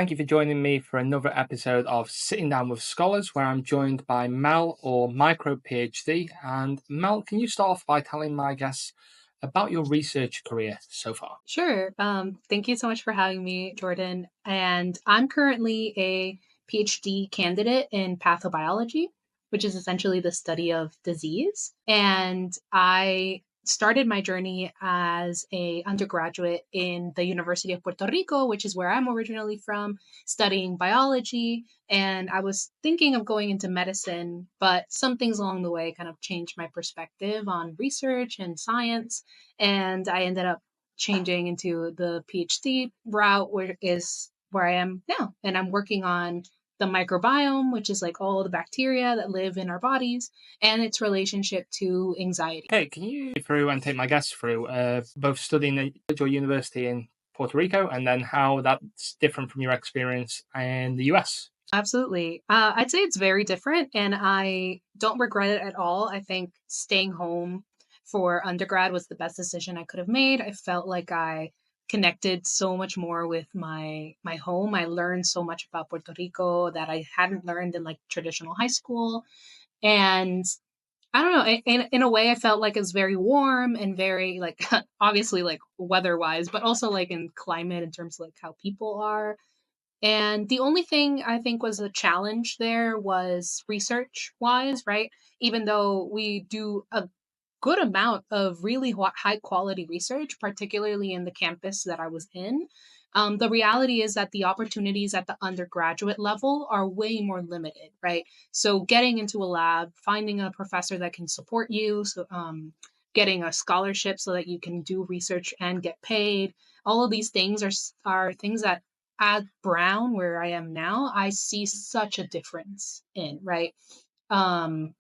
Thank you for joining me for another episode of Sitting Down with Scholars, where I'm joined by Mel or Micro PhD. And Mel, can you start off by telling my guests about your research career so far? Sure. Thank you so much for having me, Jordan. And I'm currently a PhD candidate in pathobiology, which is essentially the study of disease. And I started my journey as a undergraduate in the University of Puerto Rico, which is where I'm originally from, studying biology. And I was thinking of going into medicine, but some things along the way kind of changed my perspective on research and science. And I ended up changing into the PhD route, where I am now. And I'm working on the microbiome, which is like all the bacteria that live in our bodies, and its relationship to anxiety. Okay, can you go through and take my guests through both studying at your university in Puerto Rico and then how that's different from your experience in the US? Absolutely. I'd say it's very different, and I don't regret it at all. I think staying home for undergrad was the best decision I could have made. I felt like I connected so much more with my home. I learned so much about Puerto Rico that I hadn't learned in like traditional high school, and I don't know. In a way, I felt like it was very warm and very like obviously like weather wise, but also like in climate in terms of like how people are. And the only thing I think was a challenge there was research wise, right? Even though we do a good amount of really high quality research, particularly in the campus that I was in. The reality is that the opportunities at the undergraduate level are way more limited, right? So, getting into a lab, finding a professor that can support you, getting a scholarship so that you can do research and get paid, all of these things are things that at Brown, where I am now, I see such a difference in, right? Um,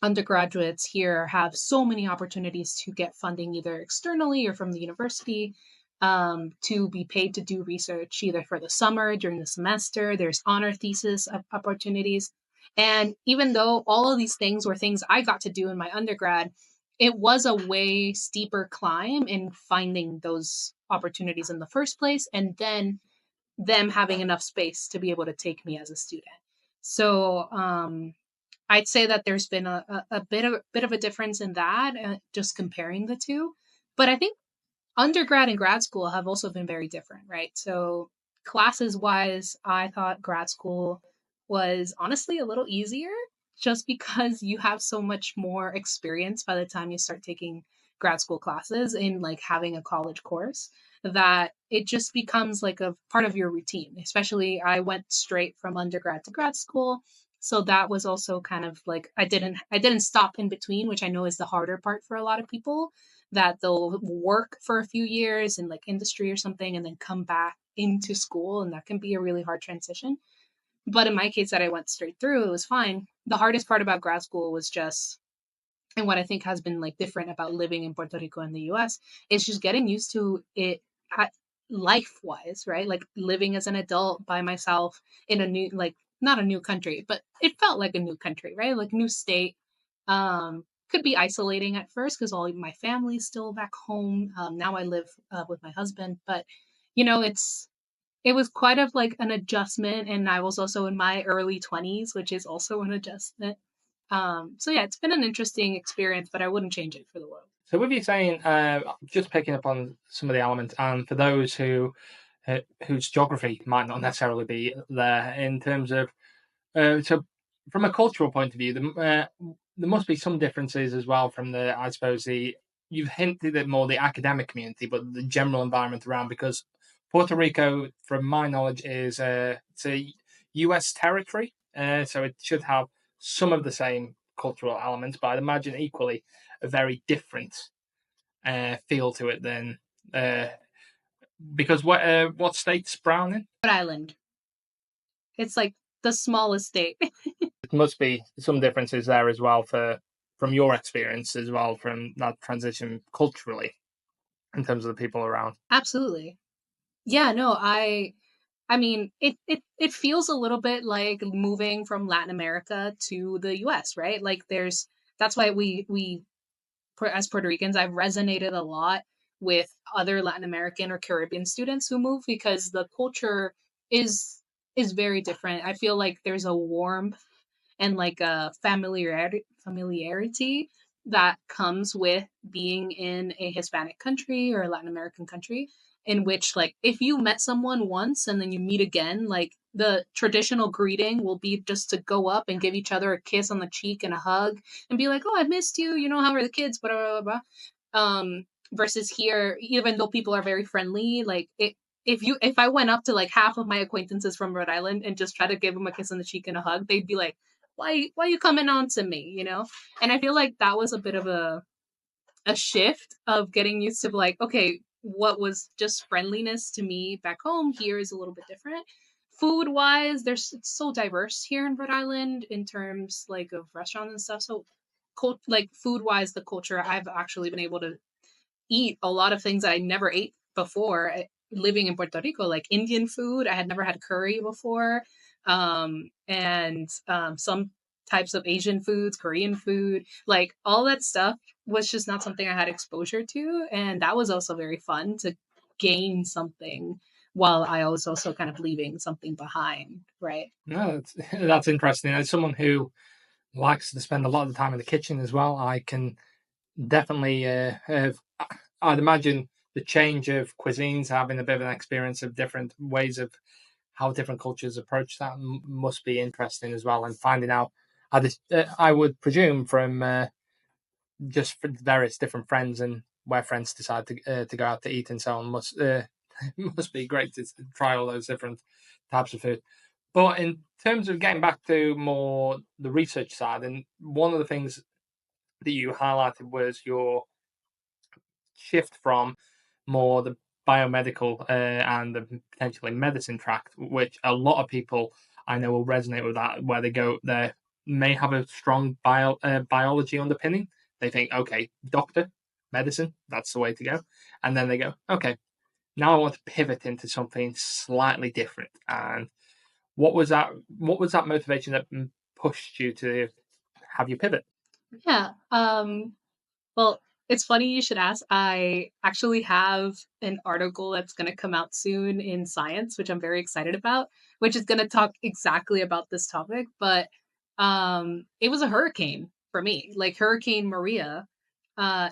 Undergraduates here have so many opportunities to get funding either externally or from the university, to be paid to do research either for the summer, during the semester. There's honor thesis opportunities. And even though all of these things were things I got to do in my undergrad, it was a way steeper climb in finding those opportunities in the first place, and then them having enough space to be able to take me as a student. So I'd say that there's been a bit of a difference in that, just comparing the two. But I think undergrad and grad school have also been very different, right? So classes wise, I thought grad school was honestly a little easier just because you have so much more experience by the time you start taking grad school classes in like having a college course, that it just becomes like a part of your routine. Especially I went straight from undergrad to grad school, so that was also kind of like I didn't stop in between, which I know is the harder part for a lot of people, that they'll work for a few years in like industry or something and then come back into school, and that can be a really hard transition. But in my case, that I went straight through, it was fine. The hardest part about grad school was just, and what I think has been like different about living in Puerto Rico and the US, is just getting used to it life wise, right? Like living as an adult by myself in a new, like not a new country, but it felt like a new country, right? Like new state. Could be isolating at first because all my family's still back home. Now I live with my husband, but it was quite of like an adjustment, and I was also in my early 20s, which is also an adjustment. So yeah, it's been an interesting experience, but I wouldn't change it for the world. So, with you saying, just picking up on some of the elements, and for those whose geography might not necessarily be there in terms of, so from a cultural point of view, there must be some differences as well from I suppose you've hinted at more the academic community, but the general environment around, because Puerto Rico, from my knowledge, it's a U.S. territory, so it should have some of the same cultural elements, but I'd imagine equally a very different feel to it than because what state's Brown in? Rhode Island, it's like the smallest state. There must be some differences there as well from your experience as well from that transition culturally in terms of the people around. Absolutely. Yeah, no, I mean, it feels a little bit like moving from Latin America to the US, right? Like that's why as Puerto Ricans, I've resonated a lot with other Latin American or Caribbean students who move, because the culture is very different. I feel like there's a warmth and like a familiarity that comes with being in a Hispanic country or a Latin American country, in which like if you met someone once and then you meet again, like the traditional greeting will be just to go up and give each other a kiss on the cheek and a hug and be like, "Oh, I missed you. You know, how are the kids?" Blah blah blah. Versus here, even though people are very friendly, like if I went up to like half of my acquaintances from Rhode Island and just try to give them a kiss on the cheek and a hug, they'd be like, why you coming on to me, you know? And I feel like that was a bit of a shift of getting used to like, okay, what was just friendliness to me back home here is a little bit different. Food wise, it's so diverse here in Rhode Island in terms like of restaurants and stuff. So like food wise, the culture, I've actually been able to eat a lot of things that I never ate before living in Puerto Rico, like Indian food. I had never had curry before, and some types of Asian foods, Korean food, like all that stuff was just not something I had exposure to, and that was also very fun to gain something while I was also kind of leaving something behind, right? No, that's interesting. As someone who likes to spend a lot of the time in the kitchen as well, I can definitely I'd imagine the change of cuisines, having a bit of an experience of different ways of how different cultures approach that must be interesting as well. And finding out, I would presume from just for various different friends and where friends decide to go out to eat and so on, must be great to try all those different types of food. But in terms of getting back to more the research side, and one of the things that you highlighted was your shift from more the biomedical and the potentially medicine track, which a lot of people I know will resonate with that, where they may have a strong biology underpinning. They think, okay, doctor, medicine, that's the way to go. And then they go, okay, now I want to pivot into something slightly different. And what was that motivation that pushed you to have you pivot? Yeah. Well, it's funny you should ask. I actually have an article that's going to come out soon in Science, which I'm very excited about, which is going to talk exactly about this topic. But it was a hurricane for me. Like Hurricane Maria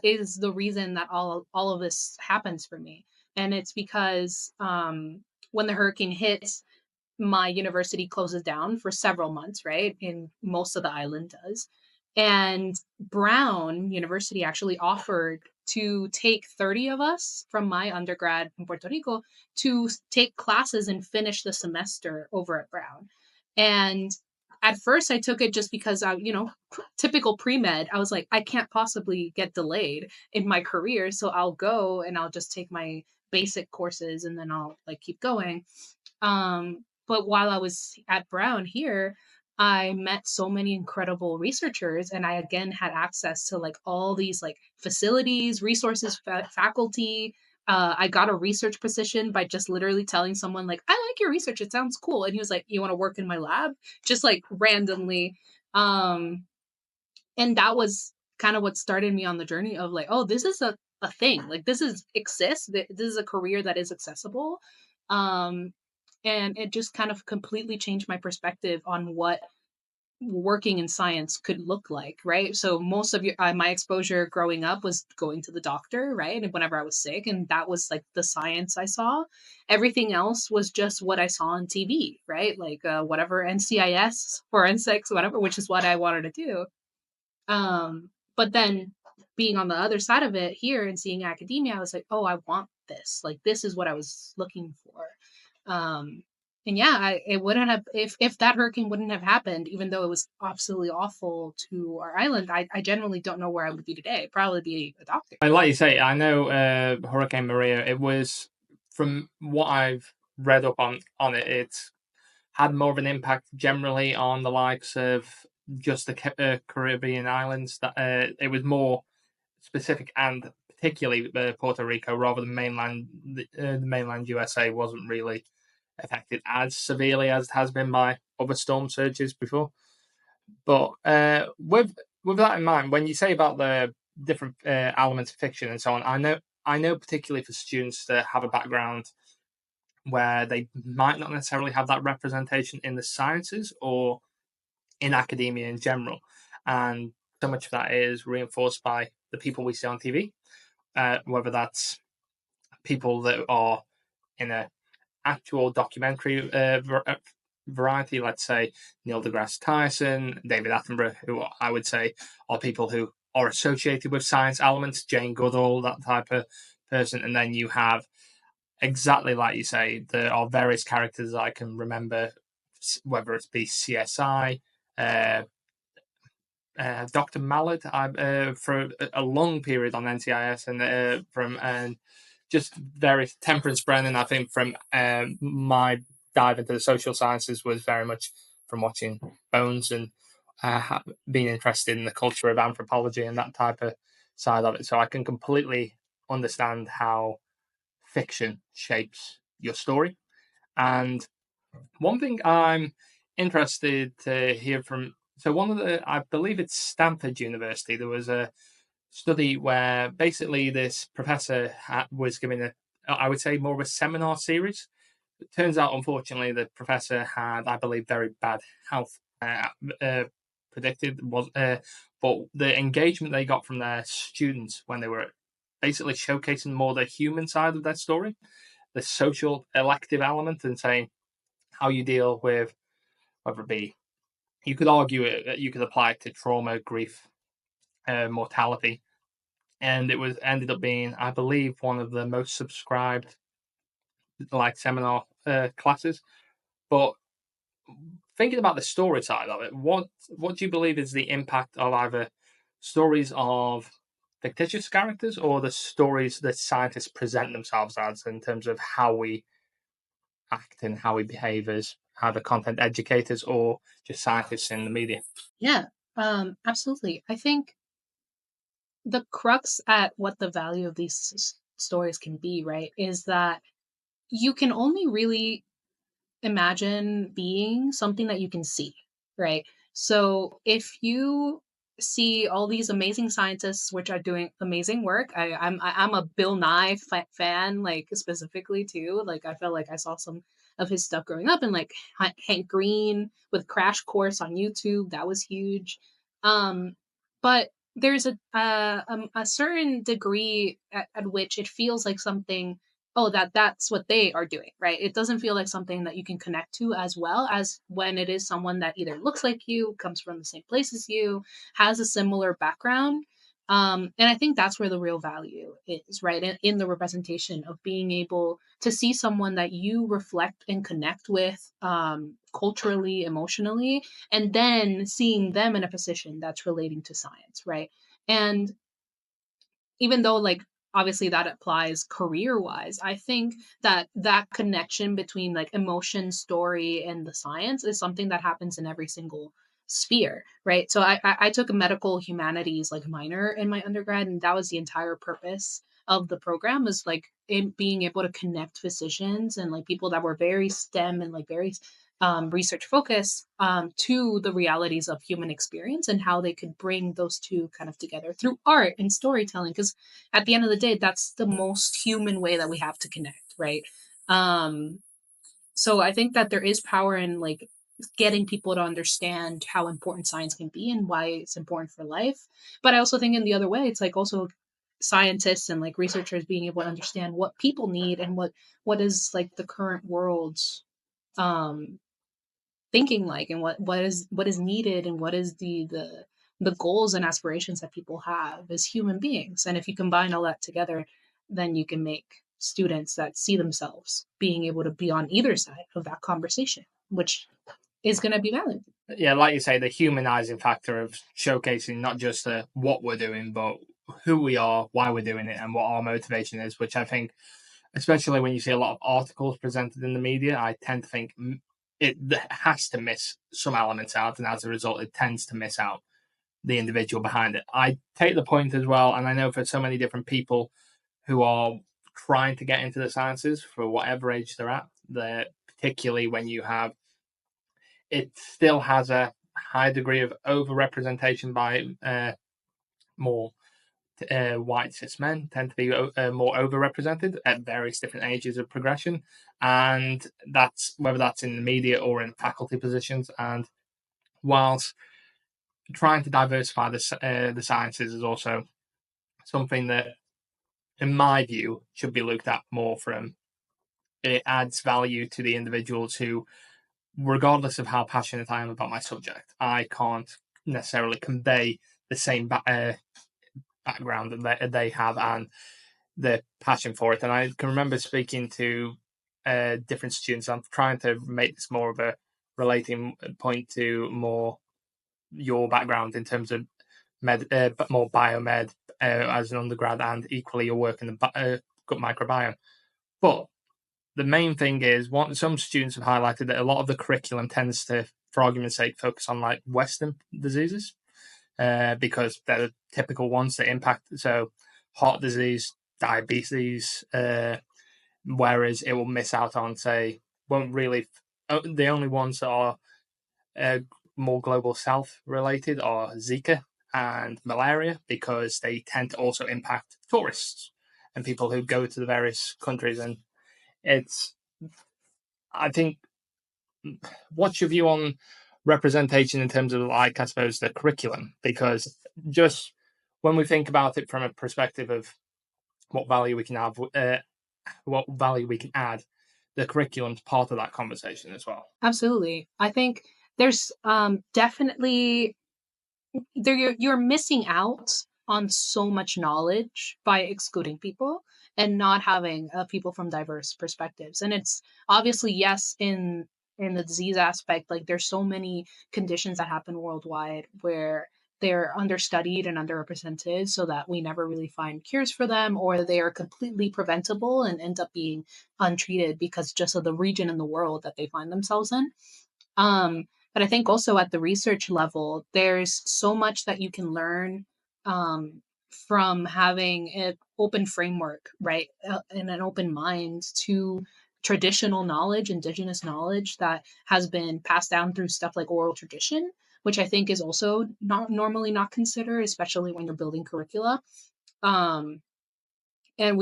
is the reason that all of this happens for me, and it's because when the hurricane hits, my university closes down for several months, right? And most of the island does. And Brown University actually offered to take 30 of us from my undergrad in Puerto Rico to take classes and finish the semester over at Brown. And at first I took it just because typical pre-med, I was like, I can't possibly get delayed in my career. So I'll go and I'll just take my basic courses and then I'll like keep going. But while I was at Brown here, I met so many incredible researchers, and I again had access to like all these like facilities, resources, faculty. I got a research position by just literally telling someone like, "I like your research; it sounds cool," and he was like, "You want to work in my lab?" Just like randomly, and that was kind of what started me on the journey of like, oh, this is a thing. Like this is exists. This is a career that is accessible. Um, and it just kind of completely changed my perspective on what working in science could look like, right? So most of my exposure growing up was going to the doctor, right? And whenever I was sick, and that was like the science I saw. Everything else was just what I saw on TV, right? Like whatever NCIS, forensics, whatever, which is what I wanted to do. But then being on the other side of it here and seeing academia, I was like, oh, I want this. Like this is what I was looking for. And yeah, it wouldn't have if that hurricane wouldn't have happened, even though it was absolutely awful to our island. I genuinely don't know where I would be today. Probably be a doctor. And like you say, I know Hurricane Maria. It was from what I've read up on it. It's had more of an impact generally on the likes of just the Caribbean islands. That it was more specific and particularly Puerto Rico rather than mainland. The mainland USA wasn't really affected as severely as it has been by other storm surges before. But with that in mind, when you say about the different elements of fiction and so on, I know particularly for students that have a background where they might not necessarily have that representation in the sciences or in academia in general. And so much of that is reinforced by the people we see on TV, whether that's people that are in a actual documentary variety, let's say Neil deGrasse Tyson, David Attenborough, who I would say are people who are associated with science elements, Jane Goodall, that type of person. And then you have, exactly like you say, there are various characters I can remember, whether it be CSI, uh, Dr. Mallard for a long period on NCIS, and just various Temperance Brennan. I think from my dive into the social sciences was very much from watching Bones and being interested in the culture of anthropology and that type of side of it. So I can completely understand how fiction shapes your story. And one thing I'm interested to hear from, so one of the, I believe it's Stanford University, there was a study where basically this professor was giving a, I would say, more of a seminar series. It turns out, unfortunately, the professor had, I believe, very bad health predicted, but the engagement they got from their students when they were basically showcasing more the human side of their story, the social elective element, and saying how you deal with, whether it be, you could argue it, you could apply it to trauma, grief, mortality, and it was ended up being, I believe, one of the most subscribed like seminar classes. But thinking about the story side of it, what do you believe is the impact of either stories of fictitious characters or the stories that scientists present themselves as, in terms of how we act and how we behave as either content educators or just scientists in the media? Yeah, absolutely. I think the crux at what the value of these stories can be, right, is that you can only really imagine being something that you can see, right? So if you see all these amazing scientists which are doing amazing work, I'm a Bill Nye fan, like specifically too. Like I felt like I saw some of his stuff growing up, and like Hank Green with Crash Course on YouTube, that was huge. But there's a certain degree at which it feels like something, oh, that's what they are doing, right? It doesn't feel like something that you can connect to as well as when it is someone that either looks like you, comes from the same place as you, has a similar background. And I think that's where the real value is, right? In the representation of being able to see someone that you reflect and connect with, culturally, emotionally, and then seeing them in a position that's relating to science, right? And even though, like, obviously that applies career wise, I think that that connection between like emotion, story, and the science is something that happens in every single sphere, right? So I took a medical humanities like minor in my undergrad, and that was the entire purpose of the program, is like in being able to connect physicians and like people that were very STEM and like very research focused, to the realities of human experience and how they could bring those two kind of together through art and storytelling. Because at the end of the day, that's the most human way that we have to connect, right? Um, so I think that there is power in like getting people to understand how important science can be and why it's important for life. But I also think in the other way, it's like also scientists and like researchers being able to understand what people need and what is like the current world's um thinking like, and what is needed, and what is the goals and aspirations that people have as human beings. And if you combine all that together, then you can make students that see themselves being able to be on either side of that conversation, which is going to be valuable. Yeah, like you say, the humanizing factor of showcasing not just what we're doing, but who we are, why we're doing it, and what our motivation is, which I think, especially when you see a lot of articles presented in the media, I tend to think it has to miss some elements out, and as a result, it tends to miss out the individual behind it. I take the point as well, and I know for so many different people who are trying to get into the sciences for whatever age they're at, particularly when you have, it still has a high degree of overrepresentation by more white cis men tend to be more overrepresented at various different ages of progression, and that's whether that's in the media or in faculty positions. And whilst trying to diversify the sciences is also something that, in my view, should be looked at more from it adds value to the individuals who, regardless of how passionate I am about my subject, I can't necessarily convey the same background that they have and their passion for it. And I can remember speaking to different students. I'm trying to make this more of a relating point to more your background in terms of more biomed as an undergrad, and equally your work in the gut microbiome. But the main thing is, some students have highlighted that a lot of the curriculum tends to, for argument's sake, focus on like Western diseases because they're the typical ones that impact. So, heart disease, diabetes, whereas it will miss out on, say, won't really. The only ones that are more global south related are Zika and malaria, because they tend to also impact tourists and people who go to the various countries. And it's, I think, what's your view on representation in terms of, like, I suppose, the curriculum? Because just when we think about it from a perspective of what value we can have, what value we can add, the curriculum's part of that conversation as well. Absolutely. I think there's definitely you're missing out on so much knowledge by excluding people and not having people from diverse perspectives. And it's obviously, yes, in the disease aspect, like there's so many conditions that happen worldwide where they're understudied and underrepresented, so that we never really find cures for them, or they are completely preventable and end up being untreated because just of the region in the world that they find themselves in. But I think also at the research level, there's so much that you can learn from having an open framework, right? And an open mind to traditional knowledge, indigenous knowledge that has been passed down through stuff like oral tradition, which I think is also not normally not considered, especially when you're building curricula. Um, and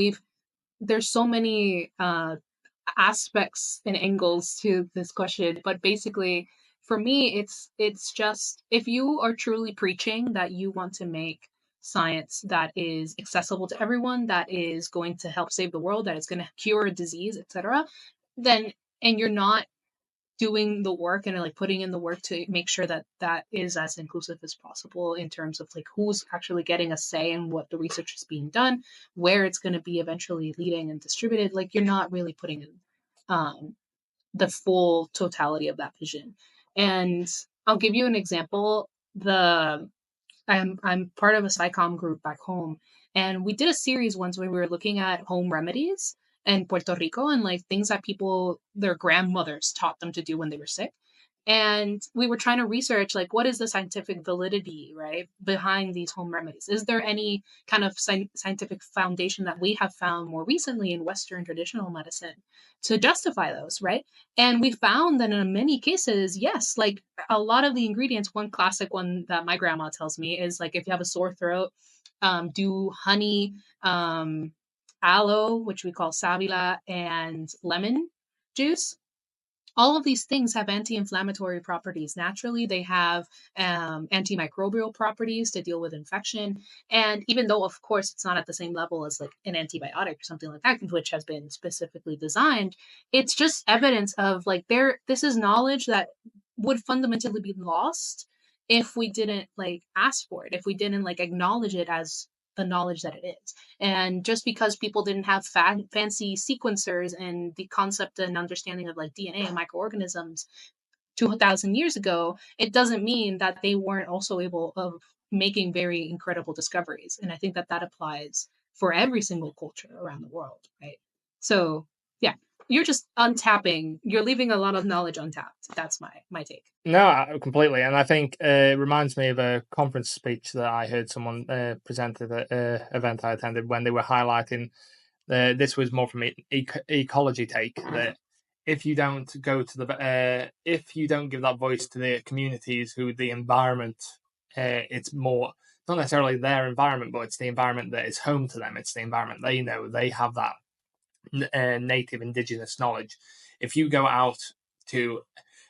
there's so many aspects and angles to this question, but basically for me it's just, if you are truly preaching that you want to make science that is accessible to everyone, that is going to help save the world, that is going to cure a disease, etc., then, and you're not doing the work and like putting in the work to make sure that that is as inclusive as possible in terms of like who's actually getting a say in what the research is being done, where it's going to be eventually leading and distributed, like you're not really putting in um, the full totality of that vision. And I'll give you an example. I'm part of a SciComm group back home, and we did a series once where we were looking at home remedies in Puerto Rico and like things that people, their grandmothers taught them to do when they were sick. And we were trying to research like what is the scientific validity, right, behind these home remedies. Is there any kind of scientific foundation that we have found more recently in Western traditional medicine to justify those, right? And we found that in many cases, yes, like a lot of the ingredients, one classic one that my grandma tells me is like if you have a sore throat, do honey, aloe, which we call savila, and lemon juice. All of these things have anti-inflammatory properties. Naturally, they have antimicrobial properties to deal with infection. And even though, of course, it's not at the same level as like an antibiotic or something like that, which has been specifically designed, it's just evidence of like this is knowledge that would fundamentally be lost if we didn't like ask for it, if we didn't like acknowledge it as the knowledge that it is. And just because people didn't have fancy sequencers and the concept and understanding of like DNA and microorganisms 2000 years ago, it doesn't mean that they weren't also able of making very incredible discoveries. And I think that that applies for every single culture around the world, right? So yeah, you're just untapping, you're leaving a lot of knowledge untapped. That's my take. No, completely. And I think it reminds me of a conference speech that I heard someone presented at an event I attended, when they were highlighting this was more from an ecology take, that if you don't go to if you don't give that voice to the communities who the environment it's more not necessarily their environment, but it's the environment that is home to them. It's the environment they know. They have that native indigenous knowledge. If you go out to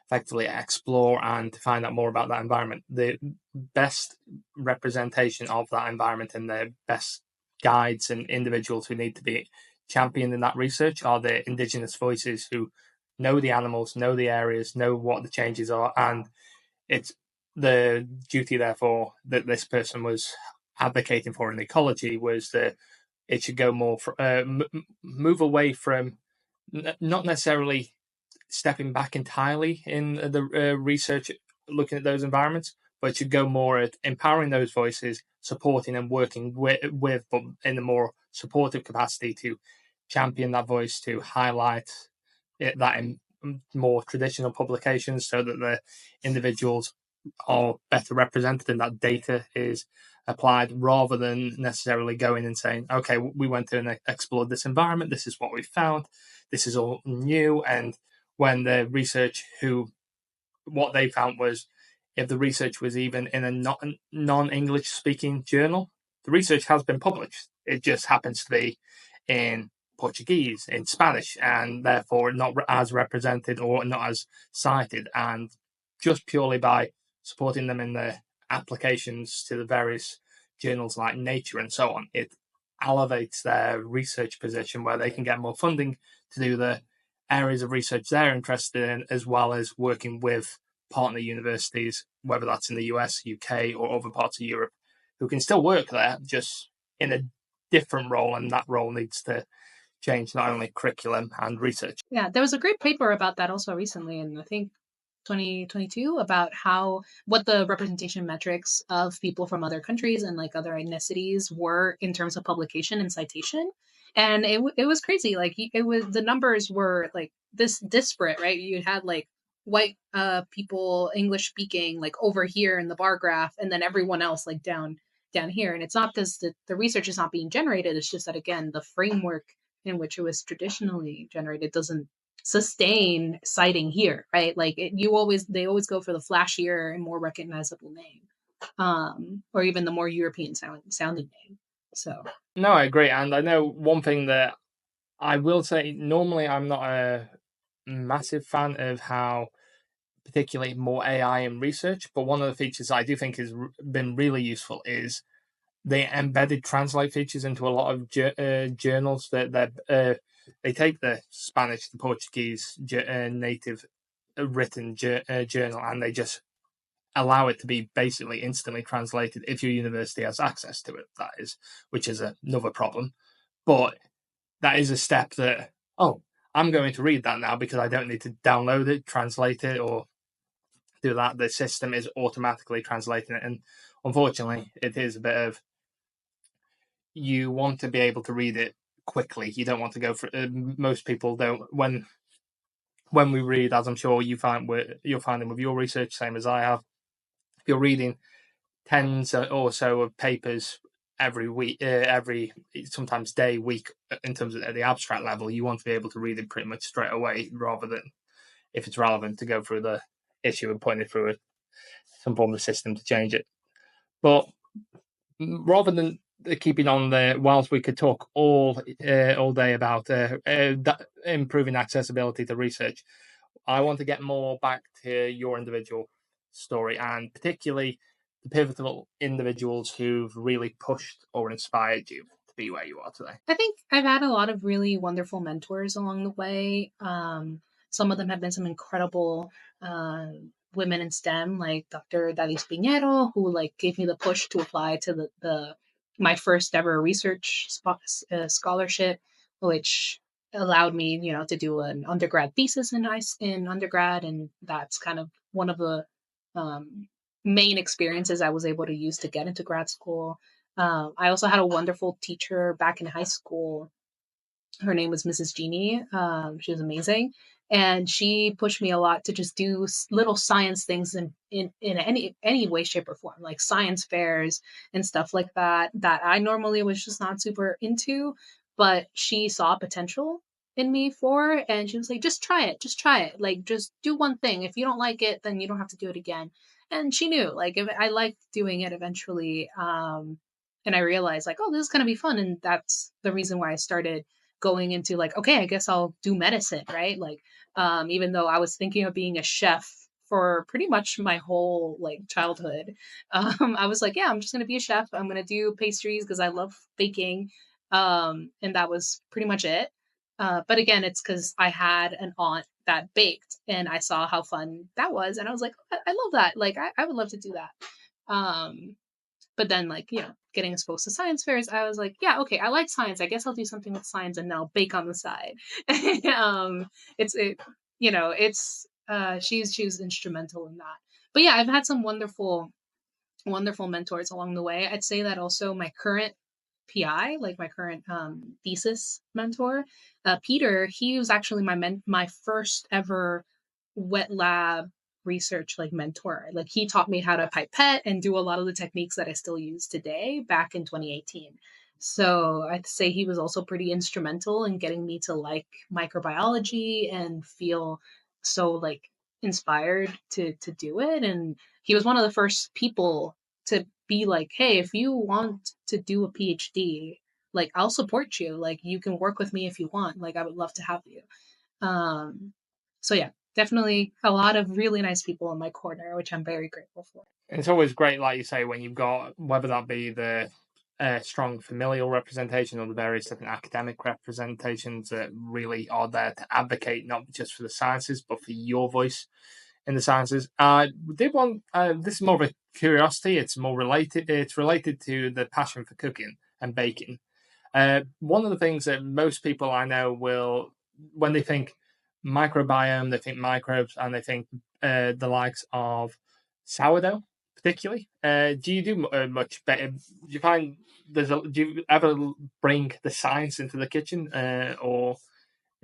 effectively explore and to find out more about that environment, the best representation of that environment and the best guides and individuals who need to be championed in that research are the indigenous voices who know the animals, know the areas, know what the changes are, and it's the duty, therefore, that this person was advocating for in ecology was that it should go more move away from not necessarily stepping back entirely in the research looking at those environments, but it should go more at empowering those voices, supporting and working with but in a more supportive capacity to champion that voice, to highlight that in more traditional publications so that the individuals are better represented and that data is applied rather than necessarily going and saying, okay, we went to and explored this environment, this is what we found, this is all new. And when the research what they found was if the research was even in a non-English speaking journal, the research has been published. It just happens to be in Portuguese, in Spanish, and therefore not as represented or not as cited. And just purely by supporting them in the applications to the various journals like Nature and so on, it elevates their research position where they can get more funding to do the areas of research they're interested in, as well as working with partner universities, whether that's in the US, UK, or other parts of Europe, who can still work there, just in a different role, and that role needs to change not only curriculum and research. Yeah, there was a great paper about that also recently, and I think 2022, about what the representation metrics of people from other countries and like other ethnicities were in terms of publication and citation. And it was crazy. Like it was, the numbers were like this disparate, right? You had like white people English speaking like over here in the bar graph, and then everyone else like down here. And it's not because the research is not being generated, it's just that again the framework in which it was traditionally generated doesn't sustain citing here, right? Like they always go for the flashier and more recognizable name, or even the more European sounding name. So No, I agree. And I know one thing that I will say, normally I'm not a massive fan of how particularly more AI in research, but one of the features I do think has been really useful is they embedded translate features into a lot of journals that they take the Spanish, the Portuguese native written journal, and they just allow it to be basically instantly translated if your university has access to it. That is, which is another problem, but that is a step that I'm going to read that now because I don't need to download it, translate it, or do that. The system is automatically translating it, and unfortunately, it is a bit of you want to be able to read it quickly. You don't want to go for most people don't when we read, as I'm sure you'll find them with your research, same as I have. If you're reading tens or so of papers every week, every sometimes day, week, in terms of at the abstract level, you want to be able to read it pretty much straight away, rather than if it's relevant to go through the issue and putting it through some form of system to change it. But rather than keeping on there, whilst we could talk all day about improving accessibility to research, I want to get more back to your individual story, and particularly the pivotal individuals who've really pushed or inspired you to be where you are today. I think I've had a lot of really wonderful mentors along the way. Some of them have been some incredible women in STEM, like Dr. Dalis Pinheiro, who like gave me the push to apply to the my first ever research scholarship, which allowed me, to do an undergrad thesis in undergrad, and that's kind of one of the um, main experiences I was able to use to get into grad school. I also had a wonderful teacher back in high school. Her name was Mrs. Jeannie. She was amazing. And she pushed me a lot to just do little science things in any way, shape, or form, like science fairs and stuff like that, that I normally was just not super into. But she saw potential in me for. And she was like, just try it. Like, just do one thing. If you don't like it, then you don't have to do it again. And she knew, like, if I liked doing it eventually. And I realized, like, oh, this is going to be fun. And that's the reason why I started going into, like, okay, I guess I'll do medicine, right? Like, even though I was thinking of being a chef for pretty much my whole like childhood. I was like, yeah, I'm just gonna be a chef. I'm gonna do pastries because I love baking. And that was pretty much it. But again, it's because I had an aunt that baked and I saw how fun that was. And I was like, I love that. Like, I would love to do that. Um, but then, like, getting exposed to science fairs, I was like, yeah, okay, I like science. I guess I'll do something with science and now bake on the side. um, it's, it, it's, she was instrumental in that. But yeah, I've had some wonderful mentors along the way. I'd say that also my current PI, like my current thesis mentor, Peter, he was actually my first ever wet lab research like mentor. Like he taught me how to pipette and do a lot of the techniques that I still use today back in 2018. So I'd say he was also pretty instrumental in getting me to like microbiology and feel so like inspired to do it. And he was one of the first people to be like, hey, if you want to do a PhD, like I'll support you. Like you can work with me if you want. Like I would love to have you. Um, so yeah, definitely a lot of really nice people in my corner, which I'm very grateful for. It's always great, like you say, when you've got whether that be the strong familial representation or the various different academic representations that really are there to advocate not just for the sciences but for your voice in the sciences. I did want this is more of a curiosity. It's more related. It's related to the passion for cooking and baking. One of the things that most people I know will, when they think microbiome, they think microbes, and they think the likes of sourdough, particularly. Do you do much better? Do you find do you ever bring the science into the kitchen, or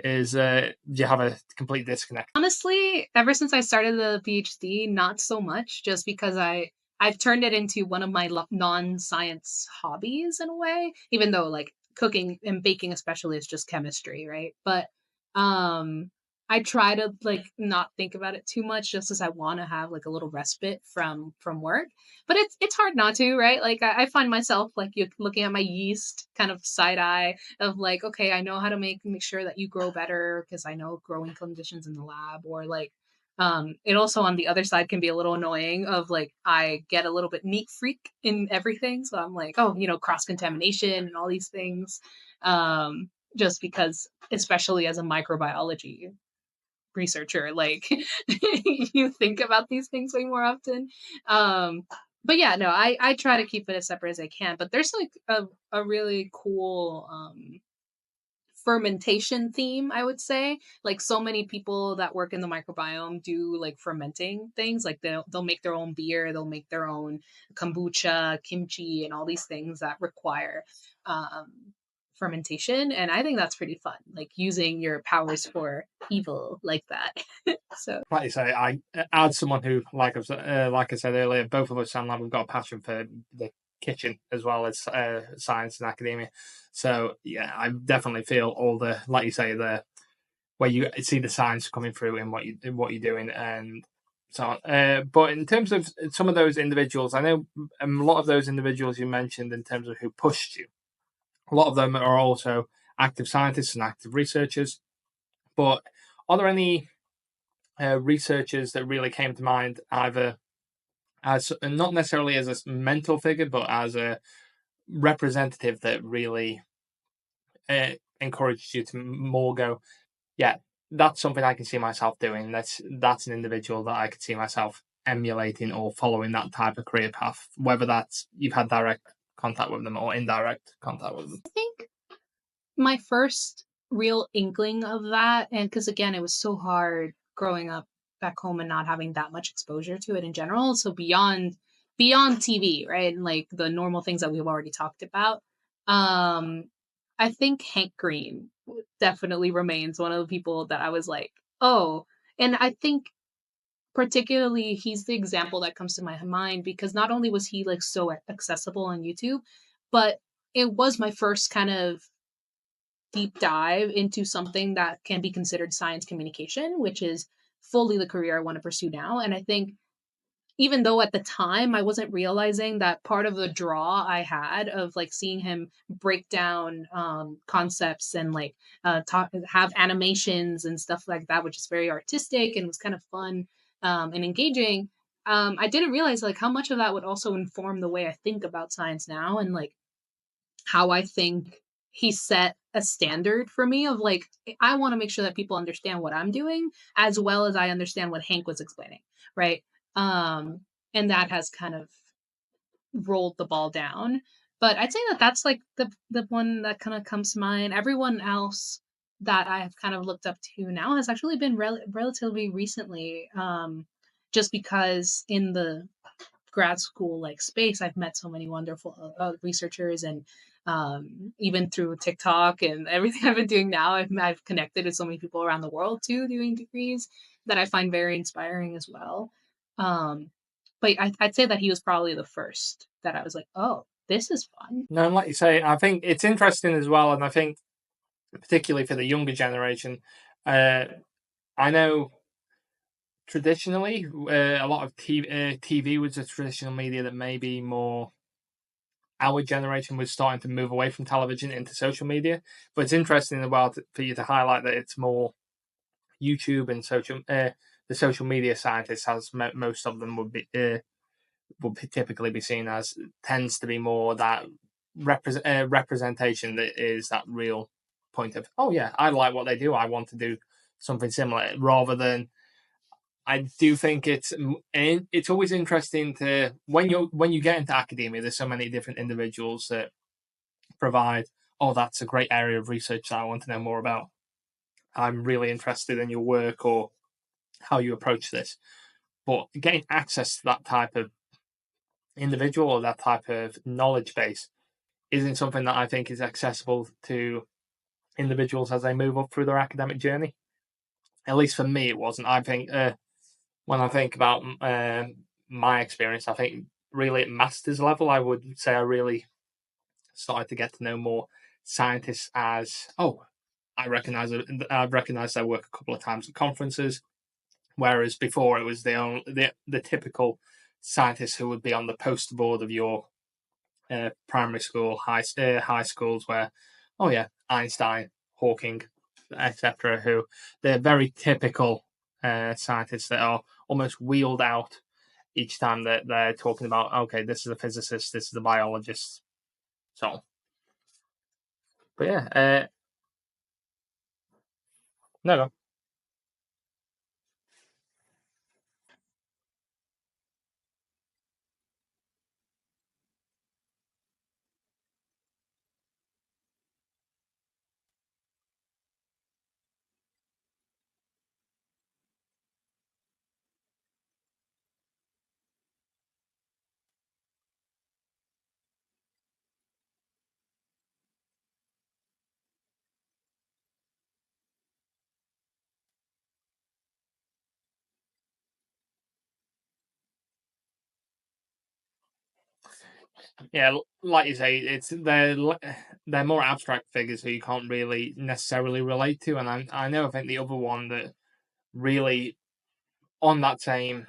do you have a complete disconnect? Honestly, ever since I started the PhD, not so much, just because I've turned it into one of my non-science hobbies in a way, even though like cooking and baking especially is just chemistry, right? But um I try to like not think about it too much just as I want to have like a little respite from work. But it's hard not to, right? Like I find myself like you looking at my yeast kind of side eye of like, okay, I know how to make sure that you grow better because I know growing conditions in the lab. Or like it also on the other side can be a little annoying of like I get a little bit neat freak in everything. So I'm like, oh, cross contamination and all these things. Just because, especially as a microbiology researcher, like you think about these things way more often. Um, but yeah, no, I try to keep it as separate as I can. But there's like a really cool fermentation theme, I would say. Like so many people that work in the microbiome do like fermenting things. Like they'll make their own beer, they'll make their own kombucha, kimchi, and all these things that require um, fermentation. And I think that's pretty fun, like using your powers for evil like that. So Like you say, as someone who, like I said earlier, both of us sound like we've got a passion for the kitchen as well as science and academia. So yeah, I definitely feel all the, like you say, the where you see the science coming through in what you're doing and so on. But in terms of some of those individuals, I know a lot of those individuals you mentioned in terms of who pushed you. A lot of them are also active scientists and active researchers. But are there any researchers that really came to mind, either as not necessarily as a mental figure, but as a representative that really encouraged you to more go, yeah, that's something I can see myself doing. That's an individual that I could see myself emulating or following that type of career path, whether that's you've had direct contact with them or indirect contact with them. I think my first real inkling of that, and because again, it was so hard growing up back home and not having that much exposure to it in general. So beyond TV, right, and like the normal things that we've already talked about. Um, I think Hank Green definitely remains one of the people that I was like, oh, and I think particularly he's the example that comes to my mind because not only was he like so accessible on YouTube, but it was my first kind of deep dive into something that can be considered science communication, which is fully the career I want to pursue now. And I think even though at the time I wasn't realizing that part of the draw I had of like seeing him break down concepts and like talk, have animations and stuff like that, which is very artistic and was kind of fun and engaging. I didn't realize like how much of that would also inform the way I think about science now and like how I think he set a standard for me of like I want to make sure that people understand what I'm doing as well as I understand what Hank was explaining, right? Um and that has kind of rolled the ball down. But I'd say that that's like the one that kind of comes to mind. Everyone else that I have kind of looked up to now has actually been relatively recently just because in the grad school like space I've met so many wonderful researchers and even through TikTok and everything I've been doing now I've connected with so many people around the world too doing degrees that I find very inspiring as well. Um but I'd say that he was probably the first that I was like, oh, this is fun. No, and like you say, I think it's interesting as well, and I think particularly for the younger generation, uh, I know traditionally a lot of TV was a traditional media that maybe more our generation was starting to move away from television into social media. But it's interesting as well for you to highlight that it's more YouTube and the social media scientists, as most of them would typically be seen as, tends to be more that representation that is that real point of, oh yeah, I like what they do, I want to do something similar, rather than, I do think it's always interesting to when you get into academia. There's so many different individuals that provide, oh, that's a great area of research that I want to know more about. I'm really interested in your work or how you approach this. But getting access to that type of individual or that type of knowledge base isn't something that I think is accessible to individuals as they move up through their academic journey. At least for me, it wasn't. I think when I think about my experience, I think really at master's level, I would say I really started to get to know more scientists as, oh, I've recognized their work a couple of times at conferences, whereas before it was the typical scientist who would be on the poster board of your primary school, high schools, where, oh yeah, Einstein, Hawking, etc., who they're very typical scientists that are almost wheeled out each time that they're talking about, okay, this is a physicist, this is a biologist, so. But yeah, no, no. Yeah, like you say, they're more abstract figures who you can't really necessarily relate to, and I know I think the other one that really on that same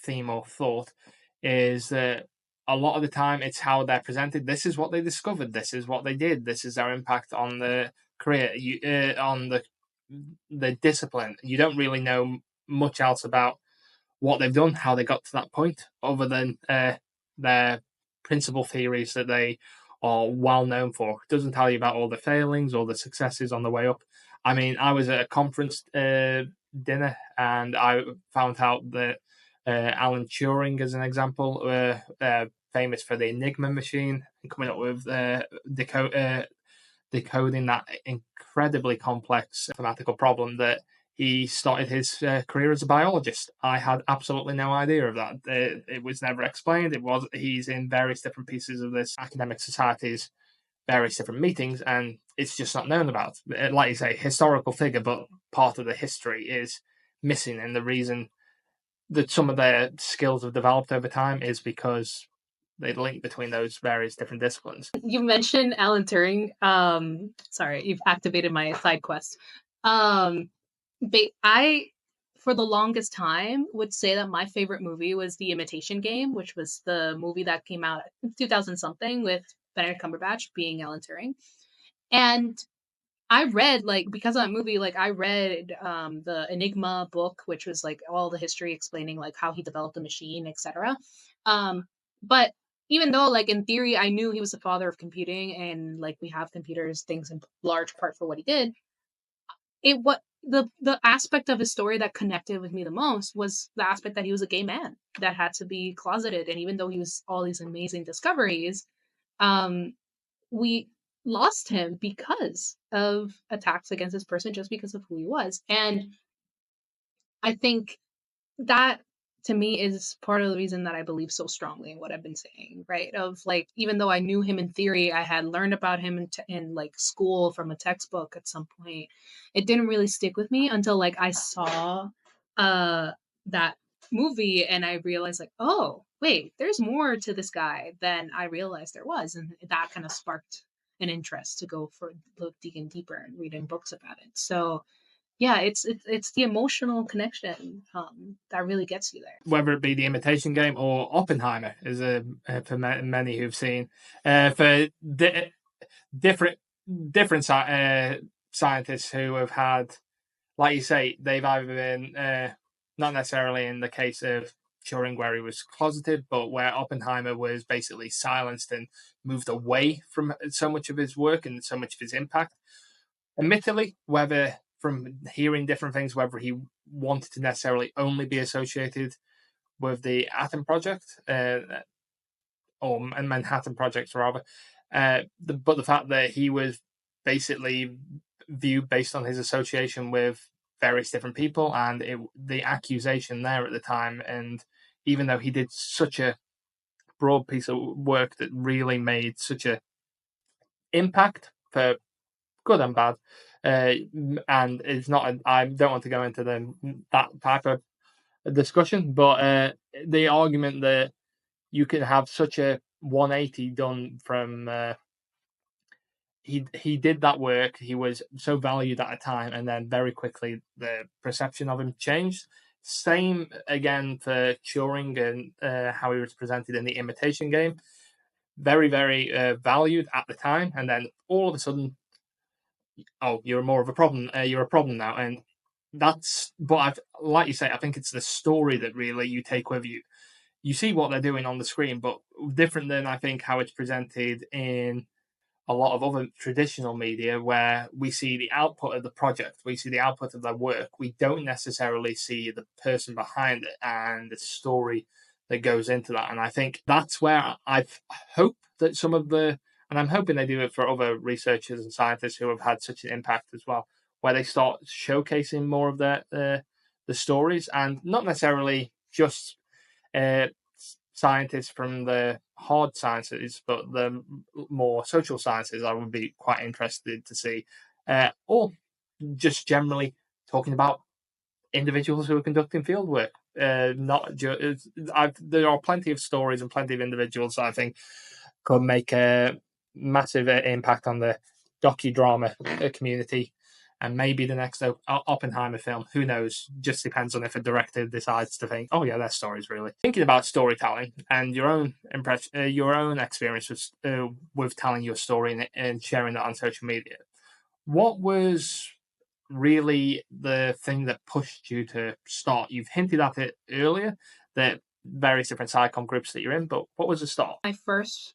theme or thought is that a lot of the time it's how they're presented. This is what they discovered. This is what they did. This is their impact on the career, on the discipline. You don't really know much else about what they've done, how they got to that point, other than their principal theories that they are well known for. It doesn't tell you about all the failings or the successes on the way up. I mean, I was at a conference dinner and I found out that Alan Turing, as an example, famous for the Enigma machine and coming up with decoding that incredibly complex mathematical problem, that he started his career as a biologist. I had absolutely no idea of that. It was never explained. He's in various different pieces of this academic societies, various different meetings, and it's just not known about. Like you say, historical figure, but part of the history is missing, and the reason that some of their skills have developed over time is because the link between those various different disciplines. You mentioned Alan Turing. Sorry, you've activated my side quest. But I, for the longest time, would say that my favorite movie was The Imitation Game, which was the movie that came out in 2000 something with Benedict Cumberbatch being Alan Turing. And I read, like, because of that movie, like I read the Enigma book, which was like all the history explaining like how he developed the machine, etc. But even though, like, in theory I knew he was the father of computing and like we have computers things in large part for what he did, it what the aspect of his story that connected with me the most was the aspect that he was a gay man that had to be closeted, and even though he was all these amazing discoveries, um we lost him because of attacks against this person just because of who he was. And I think that to me is part of the reason that I believe so strongly in what I've been saying, right? Of like, even though I knew him in theory, I had learned about him in like school from a textbook at some point. It didn't really stick with me until like I saw uh that movie and I realized like, oh, wait, there's more to this guy than I realized there was. And that kind of sparked an interest to go for look digging deeper and reading books about it. So yeah, it's the emotional connection that really gets you there. Whether it be The Imitation Game or Oppenheimer, is for many who've seen, for different scientists who have had, like you say, they've either been not necessarily in the case of Turing where he was closeted, but where Oppenheimer was basically silenced and moved away from so much of his work and so much of his impact. Admittedly, whether from hearing different things, whether he wanted to necessarily only be associated with the Atom Project, or Manhattan Project rather, but the fact that he was basically viewed based on his association with various different people, and the accusation there at the time, and even though he did such a broad piece of work that really made such a impact for good and bad, and it's not. I don't want to go into that type of discussion, but the argument that you can have such a 180 done from he did that work. He was so valued at a time, and then very quickly the perception of him changed. Same again for Turing and how he was presented in The Imitation Game. Very, very valued at the time, and then all of a sudden, oh, you're more of a problem. You're a problem now, and that's. But like you say, I think it's the story that really you take with you. You see what they're doing on the screen, but different than I think how it's presented in a lot of other traditional media where we see the output of the project, we see the output of their work. We don't necessarily see the person behind it and the story that goes into that. And I think that's where I hope that some of and I'm hoping they do it for other researchers and scientists who have had such an impact as well, where they start showcasing more of the stories and not necessarily just uh, scientists from the hard sciences, but the more social sciences, I would be quite interested to see, or just generally talking about individuals who are conducting field work. Not just, there are plenty of stories and plenty of individuals that I think could make a massive impact on the docudrama community, and maybe the next Oppenheimer film. Who knows? Just depends on if a director decides to think, "Oh yeah, that story's really." Thinking about storytelling and your own impression, your own experience with telling your story and sharing that on social media. What was really the thing that pushed you to start? You've hinted at it earlier, that various different SciComm groups that you're in, but what was the start? My first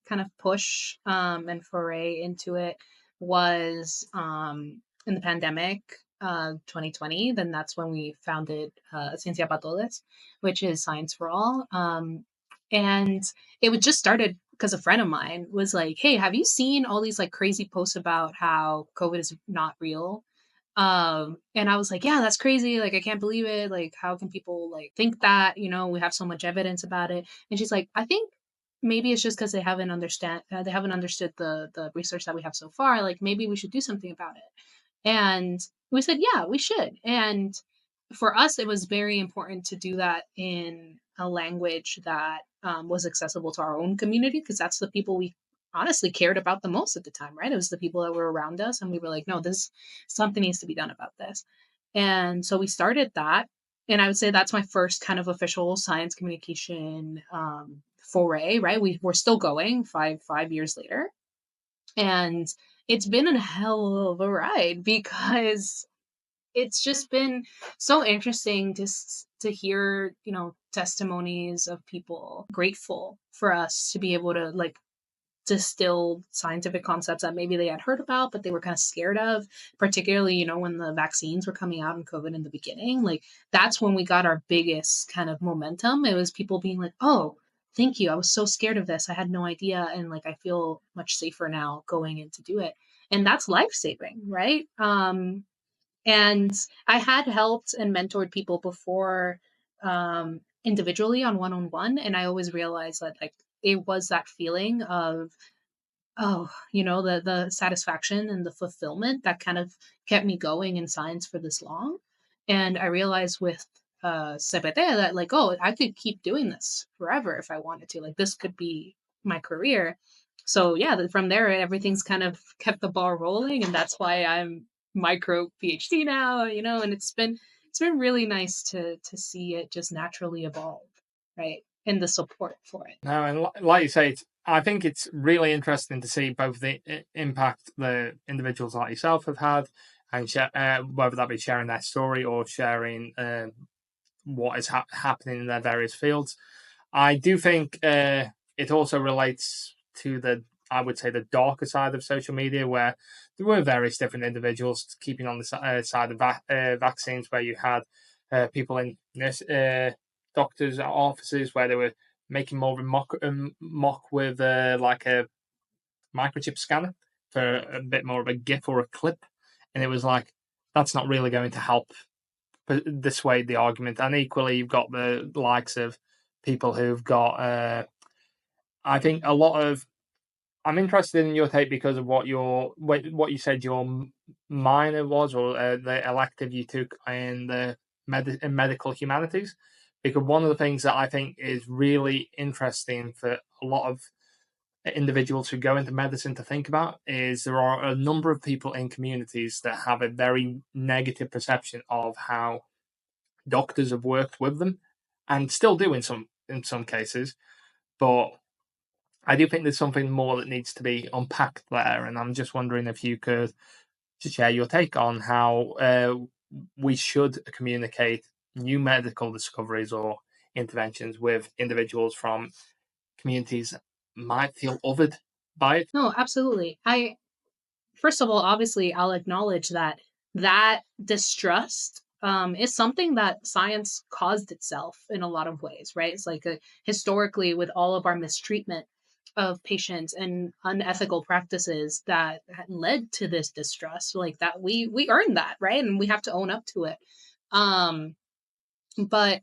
kind of push and foray into it was in the pandemic 2020. Then that's when we founded Ciencia para Todos, which is Science for All. And it was just started because a friend of mine was like, hey, have you seen all these like crazy posts about how COVID is not real? And I was like, yeah, that's crazy. Like, I can't believe it. Like, how can people like think that, we have so much evidence about it? And she's like, I think maybe it's just because they haven't understood the research that we have so far. Like, maybe we should do something about it. And we said, yeah, we should. And for us, it was very important to do that in a language that was accessible to our own community, because that's the people we honestly cared about the most at the time, right? It was the people that were around us, and we were like, no, this something needs to be done about this. And so we started that, and I would say that's my first kind of official science communication foray. Right, we're still going five years later, and it's been a hell of a ride because it's just been so interesting to hear, testimonies of people grateful for us to be able to like distill scientific concepts that maybe they had heard about but they were kind of scared of, particularly, when the vaccines were coming out in COVID in the beginning. Like, that's when we got our biggest kind of momentum. It was people being like, oh, thank you, I was so scared of this, I had no idea, and like I feel much safer now going in to do it. And that's life saving, right? And I had helped and mentored people before, individually on one-on-one, and I always realized that, like, it was that feeling of, oh, the satisfaction and the fulfillment that kind of kept me going in science for this long. And I realized with CBT that, like, oh, I could keep doing this forever if I wanted to. Like, this could be my career. So yeah, from there everything's kind of kept the ball rolling, and that's why I'm micro PhD now. And it's been really nice to see it just naturally evolve, right? And the support for it. No, and like you say, I think it's really interesting to see both the impact the individuals like yourself have had, and whether that be sharing their story or sharing what is happening in their various fields. I do think it also relates to I would say, the darker side of social media, where there were various different individuals keeping on the side of vaccines, where you had people in doctors' offices where they were making more of a mock with like a microchip scanner for a bit more of a GIF or a clip, and it was like, that's not really going to help dissuade the argument. And equally, you've got the likes of people who've got, I think, a lot of. I'm interested in your take because of what you said your minor was, or the elective you took in the in medical humanities. Because one of the things that I think is really interesting for a lot of individuals who go into medicine to think about is there are a number of people in communities that have a very negative perception of how doctors have worked with them, and still do in some cases. But I do think there's something more that needs to be unpacked there, and I'm just wondering if you could just share your take on how we should communicate new medical discoveries or interventions with individuals from communities that might feel othered by it. No, absolutely. I First of all, obviously, I'll acknowledge that distrust is something that science caused itself in a lot of ways, right? It's like historically, with all of our mistreatment of patients and unethical practices that had led to this distrust, like that we earned that, right? And we have to own up to it. Um, but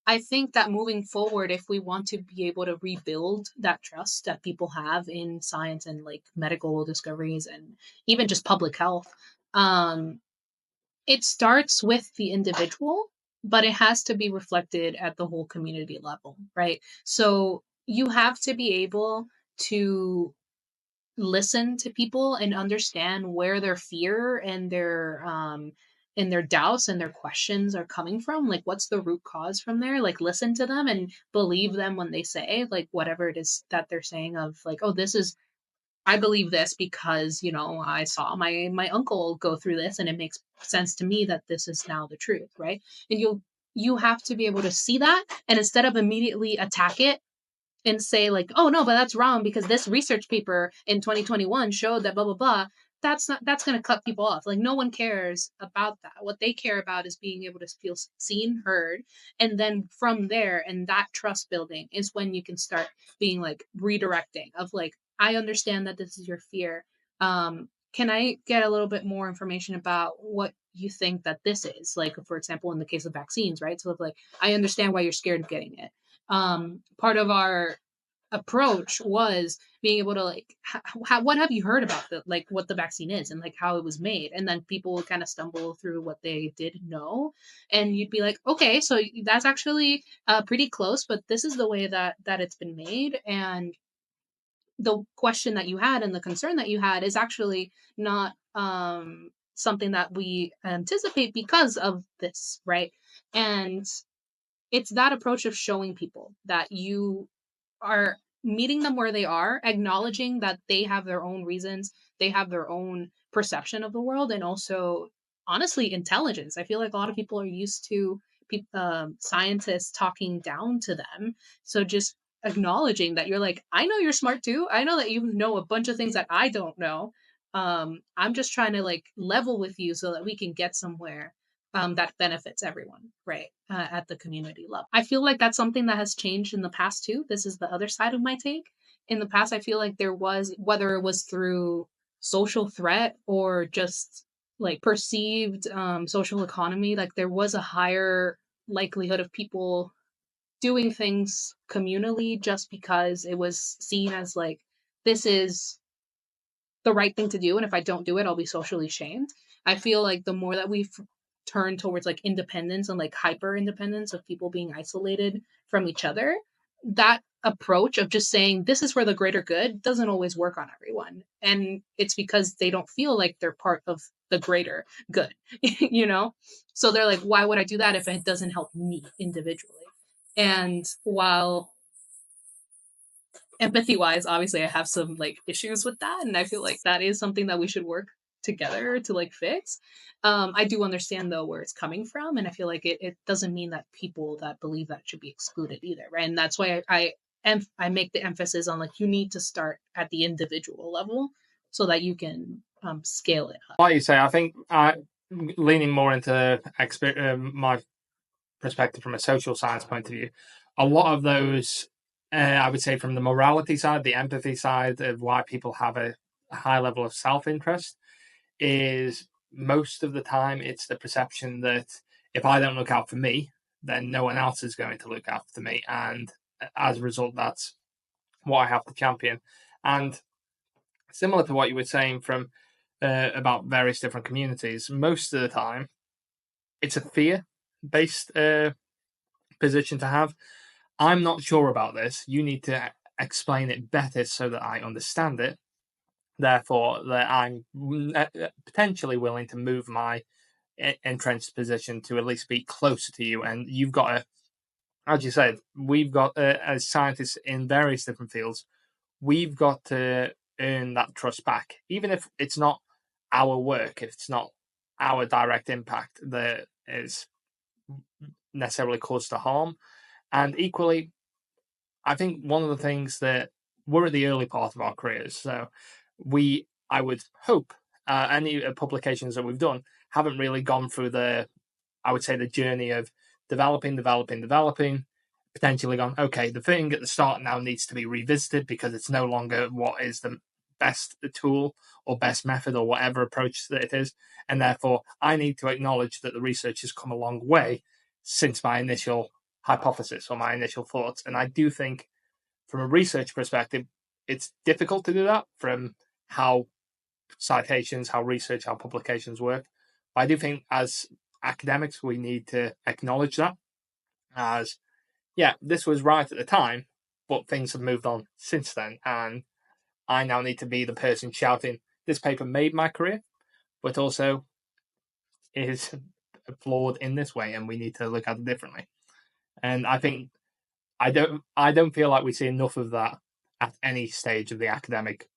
I think that moving forward, if we want to be able to rebuild that trust that people have in science and like medical discoveries and even just public health, um, it starts with the individual, but it has to be reflected at the whole community level, right? So you have to be able to listen to people and understand where their fear and their doubts and their questions are coming from. Like, what's the root cause from there? Like, listen to them and believe them when they say like whatever it is that they're saying, of like, oh, this is, I believe this because, I saw my uncle go through this and it makes sense to me that this is now the truth, right? And you have to be able to see that, and instead of immediately attack it and say like, oh no, but that's wrong because this research paper in 2021 showed that blah blah blah. That's going to cut people off. Like, no one cares about that. What they care about is being able to feel seen, heard, and then from there, and that trust building is when you can start being like redirecting of like, I understand that this is your fear. Can I get a little bit more information about what you think that this is? Like, for example, in the case of vaccines, right? So like, I understand why you're scared of getting it. Part of our approach was being able to like what have you heard about the like what the vaccine is and like how it was made, and then people would kind of stumble through what they did know, and you'd be like, okay, so that's actually pretty close, but this is the way that it's been made, and the question that you had and the concern that you had is actually not something that we anticipate because of this, right? And it's that approach of showing people that you are meeting them where they are, acknowledging that they have their own reasons, they have their own perception of the world, and also, honestly, intelligence. I feel like a lot of people are used to scientists talking down to them. So just acknowledging that you're like, I know you're smart too. I know that you know a bunch of things that I don't know. I'm just trying to like level with you so that we can get somewhere that benefits everyone, right? At the community level. I feel like that's something that has changed in the past too. This is the other side of my take. In the past, I feel like there was, whether it was through social threat or just like perceived social economy, like there was a higher likelihood of people doing things communally just because it was seen as like, this is the right thing to do, and if I don't do it, I'll be socially shamed. I feel like the more that we've turned towards like independence and like hyper independence of people being isolated from each other, that approach of just saying this is for the greater good doesn't always work on everyone, and it's because they don't feel like they're part of the greater good. You know, so they're like, why would I do that if it doesn't help me individually? And while empathy wise, obviously I have some like issues with that, and I feel like that is something that we should work together to like fix. I do understand though where it's coming from, and I feel like it doesn't mean that people that believe that should be excluded either, right? And that's why I make the emphasis on like you need to start at the individual level so that you can scale it up. Like you say, I think leaning more into my perspective from a social science point of view, a lot of those, I would say, from the morality side, the empathy side of why people have a high level of self interest, is most of the time it's the perception that if I don't look out for me, then no one else is going to look after me. And as a result, that's what I have to champion. And similar to what you were saying from about various different communities, most of the time it's a fear based position to have. I'm not sure about this. You need to explain it better so that I understand it. Therefore, that I'm potentially willing to move my entrenched position to at least be closer to you. And you've got to, as you said, we've got, as scientists in various different fields, we've got to earn that trust back. Even if it's not our work, if it's not our direct impact that is necessarily caused the harm. And equally, I think one of the things that we're at the early part of our careers, so I would hope, any publications that we've done haven't really gone through I would say, the journey of developing, potentially gone, okay, the thing at the start now needs to be revisited because it's no longer what is the best tool or best method or whatever approach that it is. And therefore, I need to acknowledge that the research has come a long way since my initial hypothesis or my initial thoughts. And I do think, from a research perspective, it's difficult to do that from how citations, how research, how publications work. But I do think as academics, we need to acknowledge that as, yeah, this was right at the time, but things have moved on since then. And I now need to be the person shouting, this paper made my career, but also is flawed in this way, and we need to look at it differently. And I think I don't feel like we see enough of that at any stage of the academic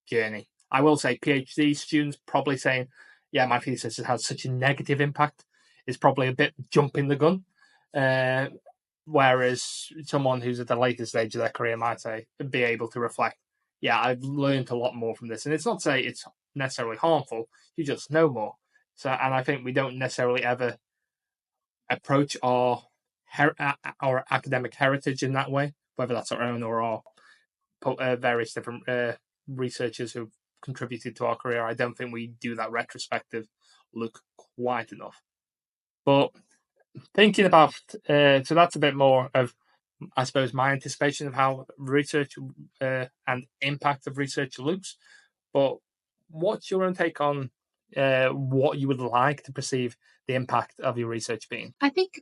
journey. I will say PhD students probably saying, yeah, my thesis has had such a negative impact is probably a bit jumping the gun. Uh, Whereas someone who's at the later stage of their career might be able to reflect, yeah, I've learned a lot more from this. And it's not to say it's necessarily harmful, you just know more. So, and I think we don't necessarily ever approach our academic heritage in that way, whether that's our own or our various different researchers who've contributed to our career. I don't think we do that retrospective look quite enough. But thinking about, so that's a bit more of I suppose, my anticipation of how research and impact of research looks. But what's your own take on what you would like to perceive the impact of your research being? I think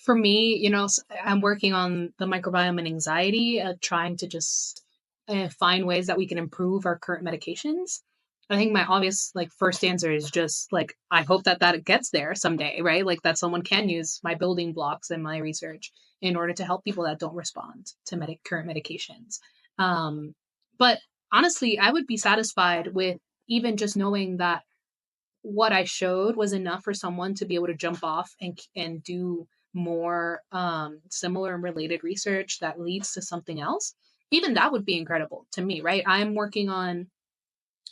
for me, I'm working on the microbiome and anxiety, trying to just find ways that we can improve our current medications. I think my obvious like first answer is just like I hope that gets there someday, right? Like that someone can use my building blocks in my research in order to help people that don't respond to current medications. Um, but honestly, I would be satisfied with even just knowing that what I showed was enough for someone to be able to jump off and do more similar and related research that leads to something else. Even that would be incredible to me, right? I'm working on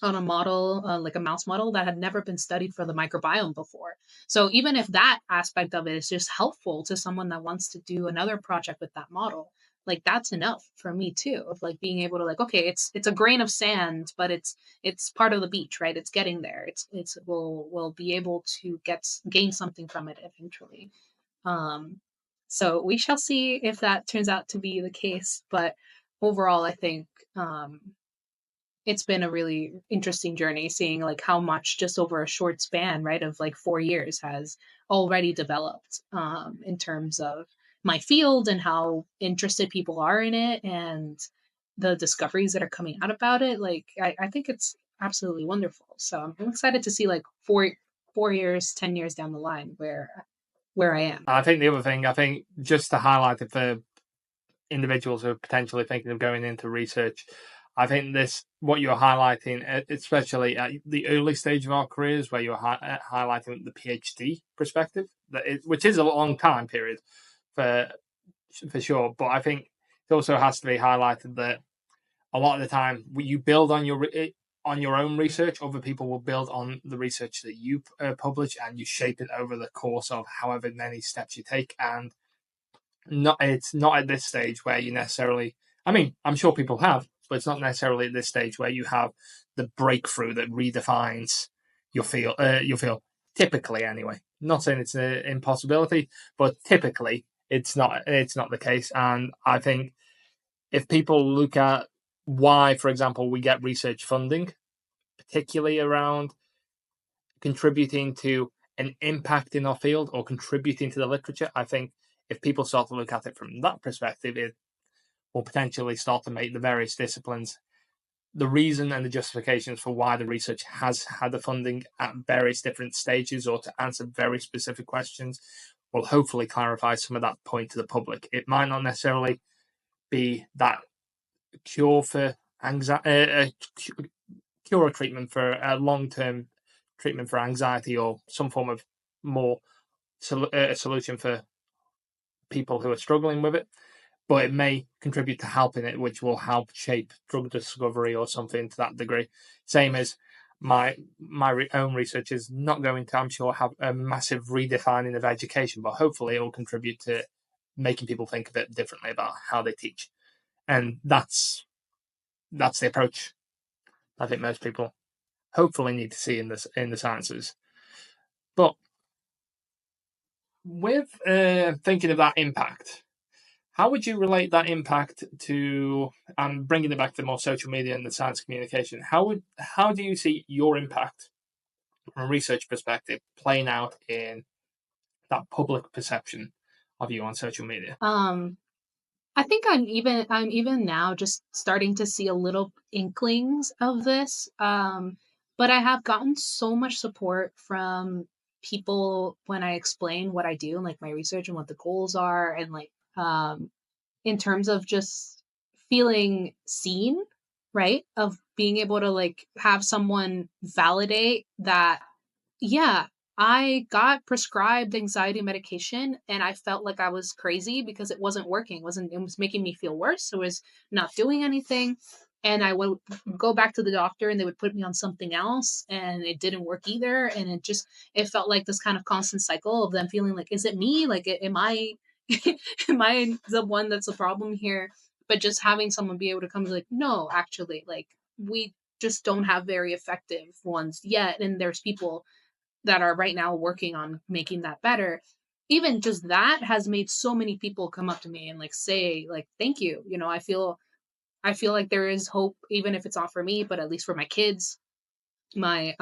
a model, like a mouse model that had never been studied for the microbiome before. So even if that aspect of it is just helpful to someone that wants to do another project with that model, like that's enough for me too. Of like being able to like, okay, it's a grain of sand, but it's part of the beach, right? It's getting there. It's we'll be able to gain something from it eventually. Um, so we shall see if that turns out to be the case. But overall, I think it's been a really interesting journey seeing like how much just over a short span, right, of like 4 years has already developed in terms of my field and how interested people are in it and the discoveries that are coming out about it. Like I think it's absolutely wonderful. So I'm excited to see like 4 years, 10 years down the line where I am. I think the other thing, I think just to highlight it for individuals who are potentially thinking of going into research, I think this, what you're highlighting, especially at the early stage of our careers, where you're highlighting the PhD perspective, which is a long time period for sure. But I think it also has to be highlighted that a lot of the time you build on your own research. Other people will build on the research that you publish, and you shape it over the course of however many steps you take. And it's not at this stage where you necessarily. I mean, I'm sure people have, but it's not necessarily at this stage where you have the breakthrough that redefines your field. Your field, typically, anyway. Not saying it's an impossibility, but typically it's not. It's not the case, and I think if people look at why, for example, we get research funding, particularly around contributing to an impact in our field or contributing to the literature, I think if people start to look at it from that perspective, it will potentially start to make the various disciplines the reason and the justifications for why the research has had the funding at various different stages or to answer very specific questions will hopefully clarify some of that point to the public. It might not necessarily be that cure for anxiety, cure or treatment for a long-term treatment for anxiety or some form of more solution for people who are struggling with it, but it may contribute to helping it, which will help shape drug discovery or something to that degree. Same as my own research is not going to, I'm sure, have a massive redefining of education, but hopefully it will contribute to making people think a bit differently about how they teach, and that's the approach I think most people hopefully need to see in the sciences. But with thinking of that impact, how would you relate that impact to, and bringing it back to more social media and the science communication? How do you see your impact from a research perspective playing out in that public perception of you on social media? Um, I think I'm even now just starting to see a little inklings of this. But I have gotten so much support from people when I explain what I do and like my research and what the goals are and like in terms of just feeling seen, right? Of being able to like have someone validate that yeah, I got prescribed anxiety medication and I felt like I was crazy because it wasn't working. It was making me feel worse. It was not doing anything. And I would go back to the doctor and they would put me on something else and it didn't work either. And it felt like this kind of constant cycle of them feeling like, is it me? Like, am I, am I the one that's the problem here? But just having someone be able to come and be like, no, actually, like, we just don't have very effective ones yet. And there's people that are right now working on making that better. even just that has made so many people come up to me and like say like thank you. You know, I feel like there is hope, even if it's not for me, but at least for my kids. I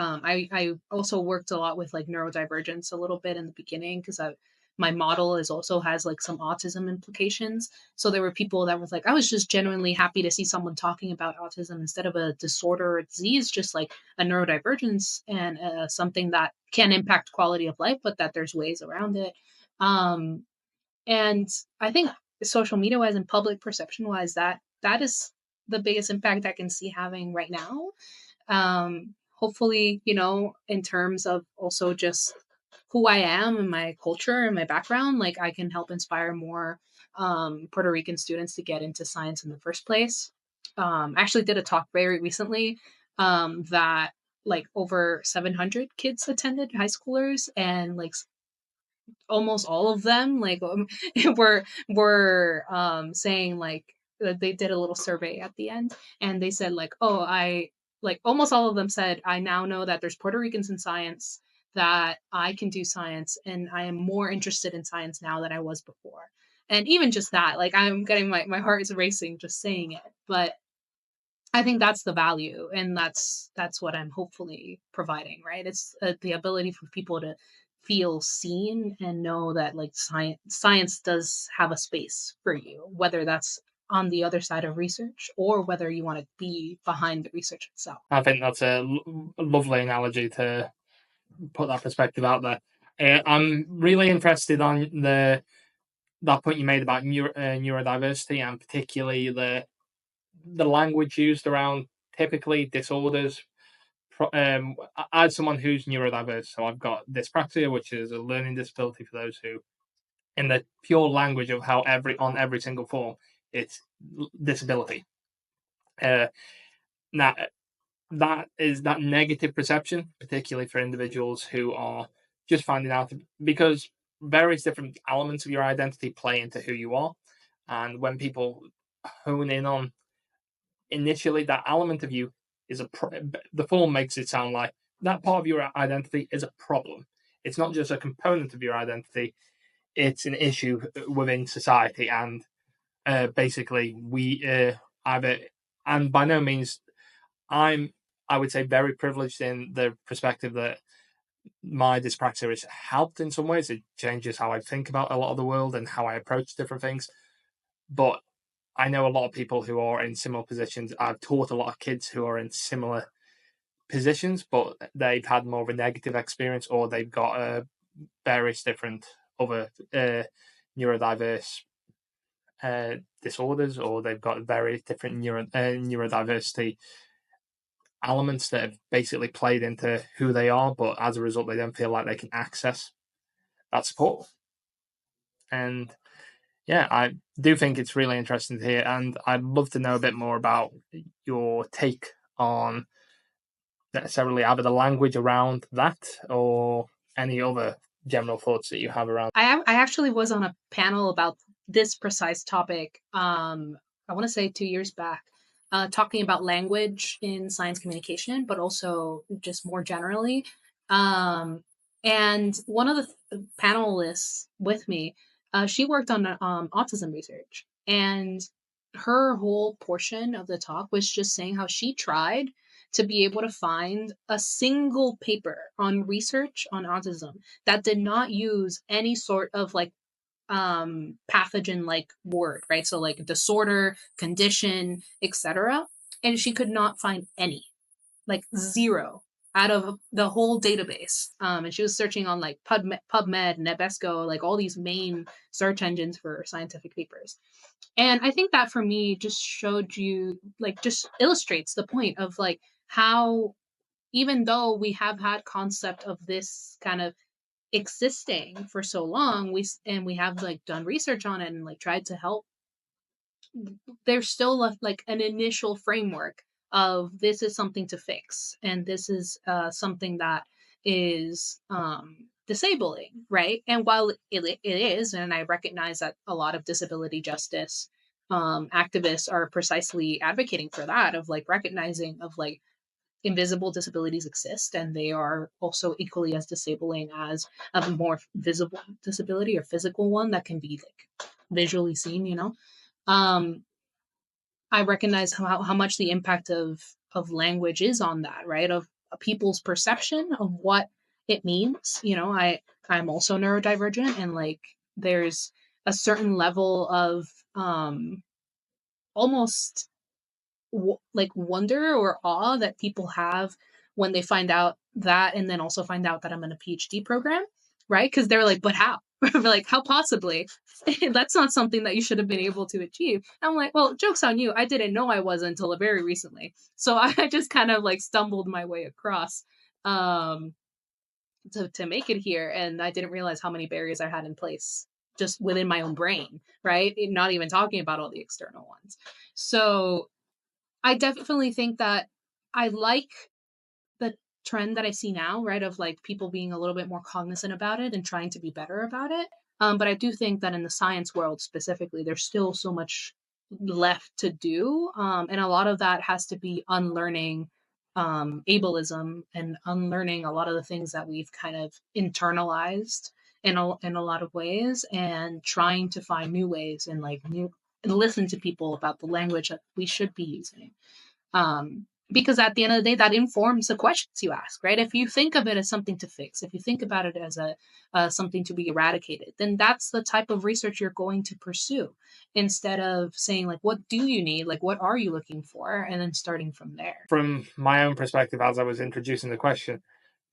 also worked a lot with like neurodivergence a little bit in the beginning because I my model is also has like some autism implications. So there were people that was like, I was just genuinely happy to see someone talking about autism instead of a disorder or disease, just like a neurodivergence and something that can impact quality of life, but that there's ways around it. Um, and I think social media wise and public perception wise, that is the biggest impact I can see having right now. Hopefully, you know, in terms of also just who I am and my culture and my background, like I can help inspire more Puerto Rican students to get into science in the first place. I actually did a talk very recently that like over 700 kids attended, high schoolers, and like almost all of them like were saying like they did a little survey at the end and they said like oh I like almost all of them said I now know that there's Puerto Ricans in science, that I can do science, and I am more interested in science now than I was before. And even just that, like I'm getting my heart is racing just saying it. But I think that's the value, and that's what I'm hopefully providing, right? It's the ability for people to feel seen and know that like science does have a space for you, whether that's on the other side of research or whether you want to be behind the research itself. I think that's a lovely analogy to put that perspective out there. I'm really interested on that point you made about neurodiversity, and particularly the language used around typically disorders. As someone who's neurodiverse, so I've got dyspraxia, which is a learning disability for those who, in the pure language of how every single form, it's disability. Uh, Now, that is that negative perception, particularly for individuals who are just finding out, because various different elements of your identity play into who you are. And when people hone in on initially that element of you is the form makes it sound like that part of your identity is a problem. It's not just a component of your identity, it's an issue within society. And basically, we either, and by no means I'm, I would say, very privileged in the perspective that my dyspraxia has helped in some ways. It changes how I think about a lot of the world and how I approach different things. But I know a lot of people who are in similar positions. I've taught a lot of kids who are in similar positions, but they've had more of a negative experience, or they've got various different other neurodiverse disorders, or they've got various different neurodiversity elements that have basically played into who they are, but as a result, they don't feel like they can access that support. And yeah, I do think it's really interesting to hear, and I'd love to know a bit more about your take on necessarily either the language around that or any other general thoughts that you have around. I actually was on a panel about this precise topic. I want to say 2 years back, talking about language in science communication, but also just more generally. Um, and one of the panelists with me, she worked on autism research, and her whole portion of the talk was just saying how she tried to be able to find a single paper on research on autism that did not use any sort of like pathogen like word, right? So like disorder, condition, etc. And she could not find any, like zero out of the whole database. And she was searching on like PubMed, Nebesco, like all these main search engines for scientific papers. And I think that for me just showed you, like, just illustrates the point of like how even though we have had concept of this kind of existing for so long, we have like done research on it and like tried to help, there's still like an initial framework of this is something to fix and this is something that is disabling, right? And while it is, and I recognize that a lot of disability justice activists are precisely advocating for that, of like recognizing of like invisible disabilities exist, and they are also equally as disabling as a more visible disability or physical one that can be like visually seen, you know. um I recognize how much the impact of language is on that, right? Of people's perception of what it means. You know, I'm also neurodivergent, and like there's a certain level of almost like wonder or awe that people have when they find out that, and then also find out that I'm in a PhD program, right? Because they're like, but how? Like, how possibly? That's not something that you should have been able to achieve. I'm like, well, joke's on you. I didn't know I was until very recently. So I just kind of like stumbled my way across um, to make it here. And I didn't realize how many barriers I had in place just within my own brain, right? Not even talking about all the external ones. So I definitely think that I like the trend that I see now, right? Of like people being a little bit more cognizant about it and trying to be better about it. But I do think that in the science world specifically, there's still so much left to do. And a lot of that has to be unlearning ableism and unlearning a lot of the things that we've kind of internalized in a lot of ways, and trying to find new ways and like new and listen to people about the language that we should be using. Because at the end of the day, that informs the questions you ask, right? If you think of it as something to fix, if you think about it as a something to be eradicated, then that's the type of research you're going to pursue, instead of saying like, what do you need? Like, what are you looking for? And then starting from there. From my own perspective, as I was introducing the question,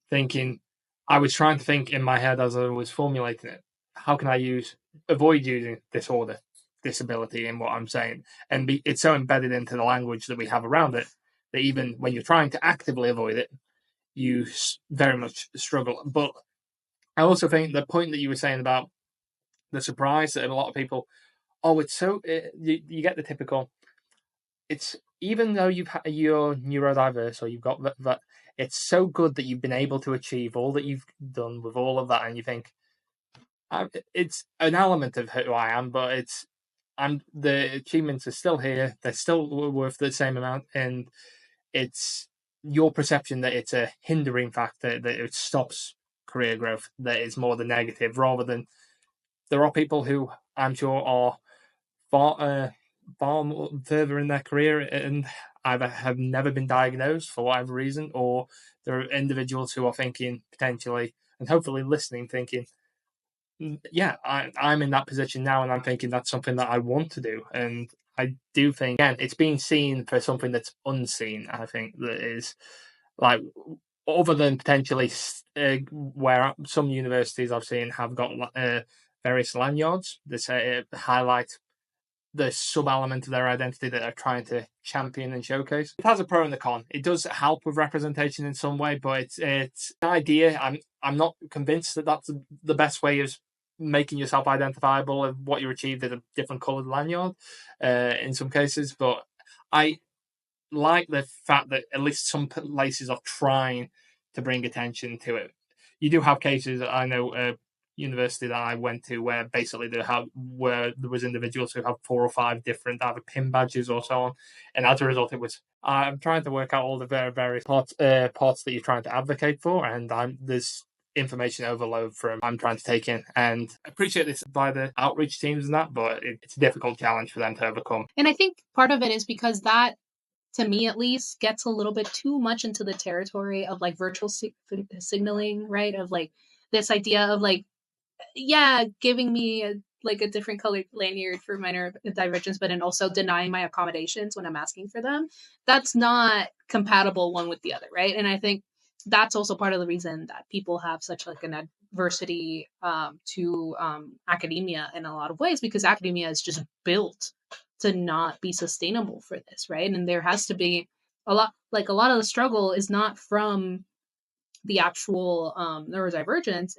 thinking, I was trying to think in my head as I was formulating it, how can I avoid using disorder, disability in what I'm saying? And it's so embedded into the language that we have around it that even when you're trying to actively avoid it, you very much struggle. But I also think the point that you were saying about the surprise that a lot of people, oh, it's so, you get the typical, it's even though you're neurodiverse or you've got that, it's so good that you've been able to achieve all that you've done with all of that, and you think it's an element of who I am, but the achievements are still here. They're still worth the same amount, and it's your perception that it's a hindering factor, that it stops career growth, that is more the negative, rather than there are people who I'm sure are far further in their career and either have never been diagnosed for whatever reason, or there are individuals who are thinking potentially and hopefully listening, thinking, yeah, I'm in that position now, and I'm thinking that's something that I want to do. And I do think, again, it's being seen for something that's unseen. I think that is like, other than potentially where some universities I've seen have got various lanyards that say highlight the sub element of their identity that they're trying to champion and showcase. It has a pro and a con. It does help with representation in some way, but it's an idea. I'm not convinced that that's the best way of making yourself identifiable of what you achieved at a different coloured lanyard in some cases. But I like the fact that at least some places are trying to bring attention to it. You do have cases. I know university that I went to where basically where there was individuals who have 4 or 5 different either pin badges or so on, and as a result, it was I'm trying to work out all the various parts that you're trying to advocate for, and there's information overload from I'm trying to take in, and I appreciate this by the outreach teams and that, but it's a difficult challenge for them to overcome. And I think part of it is because that, to me at least, gets a little bit too much into the territory of like virtual signaling, right? Of like this idea of like, yeah, giving me like a different colored lanyard for minor divergence, but then also denying my accommodations when I'm asking for them. That's not compatible one with the other, right? And I think that's also part of the reason that people have such like an adversity to academia in a lot of ways, because academia is just built to not be sustainable for this, right? And there has to be a lot of the struggle is not from the actual neurodivergence.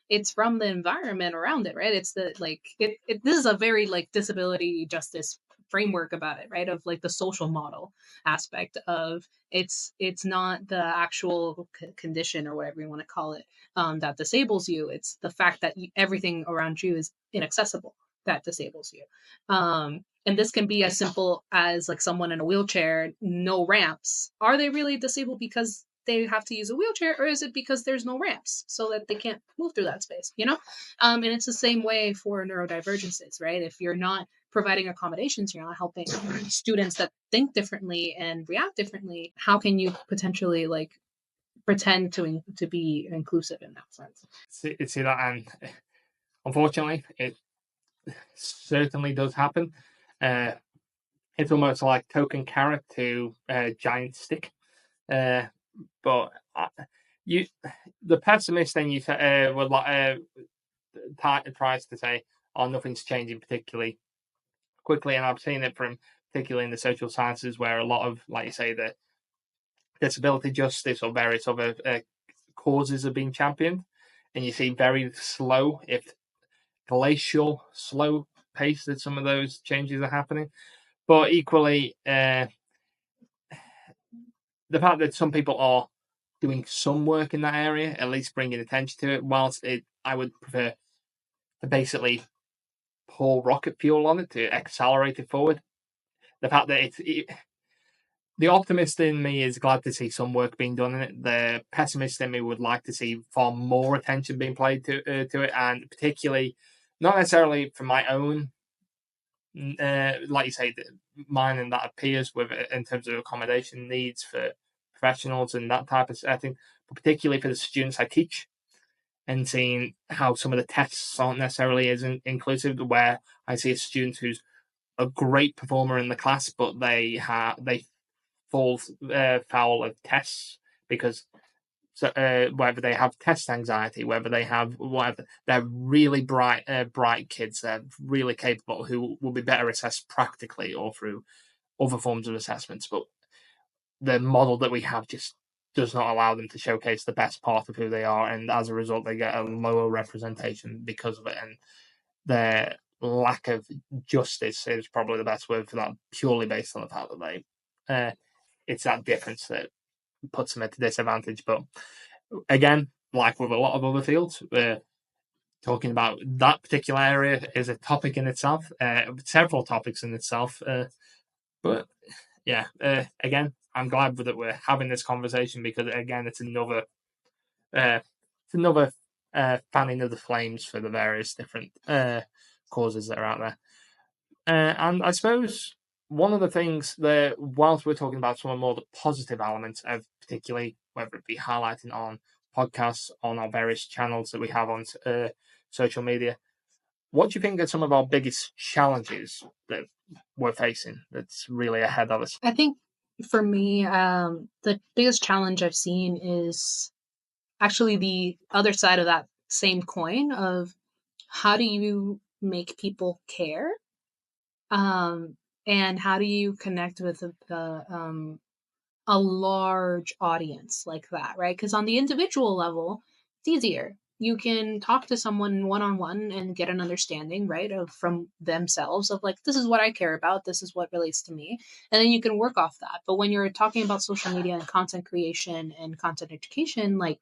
It's from the environment around it, right? It's the like this is a very like disability justice framework about it, right? Of like the social model aspect of it's not the actual condition or whatever you want to call it that disables you. It's the fact that everything around you is inaccessible, that disables you. And this can be as simple as like someone in a wheelchair, no ramps. Are they really disabled because they have to use a wheelchair, or is it because there's no ramps so that they can't move through that space? And it's the same way for neurodivergences, right? If you're not providing accommodations, you're not helping students that think differently and react differently. How can you potentially like pretend to be inclusive in that sense? See that, and unfortunately, it certainly does happen. Uh, it's almost like token carrot to giant stick. But you, the pessimist, then you would like tries to say, "Oh, nothing's changing particularly quickly," and I've seen it from particularly in the social sciences, where a lot of, like you say, the disability justice or various other causes are being championed, and you see very slow, if glacial, slow pace that some of those changes are happening. But equally, the fact that some people are doing some work in that area, at least bringing attention to it, whilst I would prefer to basically pour rocket fuel on it to accelerate it forward. The fact that the optimist in me is glad to see some work being done in it. The pessimist in me would like to see far more attention being played to it, and particularly not necessarily for my own, like you say, mine and that of peers with in terms of accommodation needs for professionals and that type of setting, but particularly for the students I teach, and seeing how some of the tests aren't necessarily as inclusive. Where I see a student who's a great performer in the class, but they fall foul of tests because whether they have test anxiety, whether they have whatever, they're really bright kids. They're really capable who will be better assessed practically or through other forms of assessments. But the model that we have just does not allow them to showcase the best part of who they are, and as a result, they get a lower representation because of it. And their lack of justice is probably the best word for that, purely based on the fact that it's that difference that puts them at a disadvantage. But again, like with a lot of other fields, we're talking about that particular area is a topic in itself, several topics in itself. But yeah, again, I'm glad that we're having this conversation because again, it's another fanning of the flames for the various different causes that are out there. And I suppose one of the things that, whilst we're talking about some of more the positive elements of particularly whether it be highlighting on podcasts, on our various channels that we have on social media, what do you think are some of our biggest challenges that we're facing that's really ahead of us? I think for me, the biggest challenge I've seen is actually the other side of that same coin of how do you make people care, um, and how do you connect with a large audience like that, right? Because on the individual level, it's easier. You can talk to someone one on one and get an understanding, right, of from themselves of like, this is what I care about, this is what relates to me, and then you can work off that. But when you're talking about social media and content creation and content education, like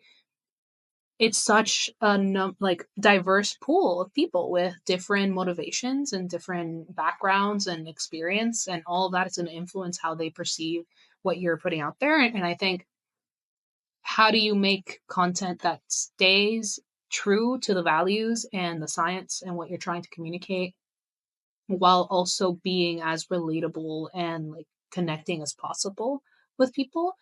it's such a like diverse pool of people with different motivations and different backgrounds and experience, and all of that is going to influence how they perceive what you're putting out there. And I think, how do you make content that stays true to the values and the science and what you're trying to communicate, while also being as relatable and like connecting as possible with people?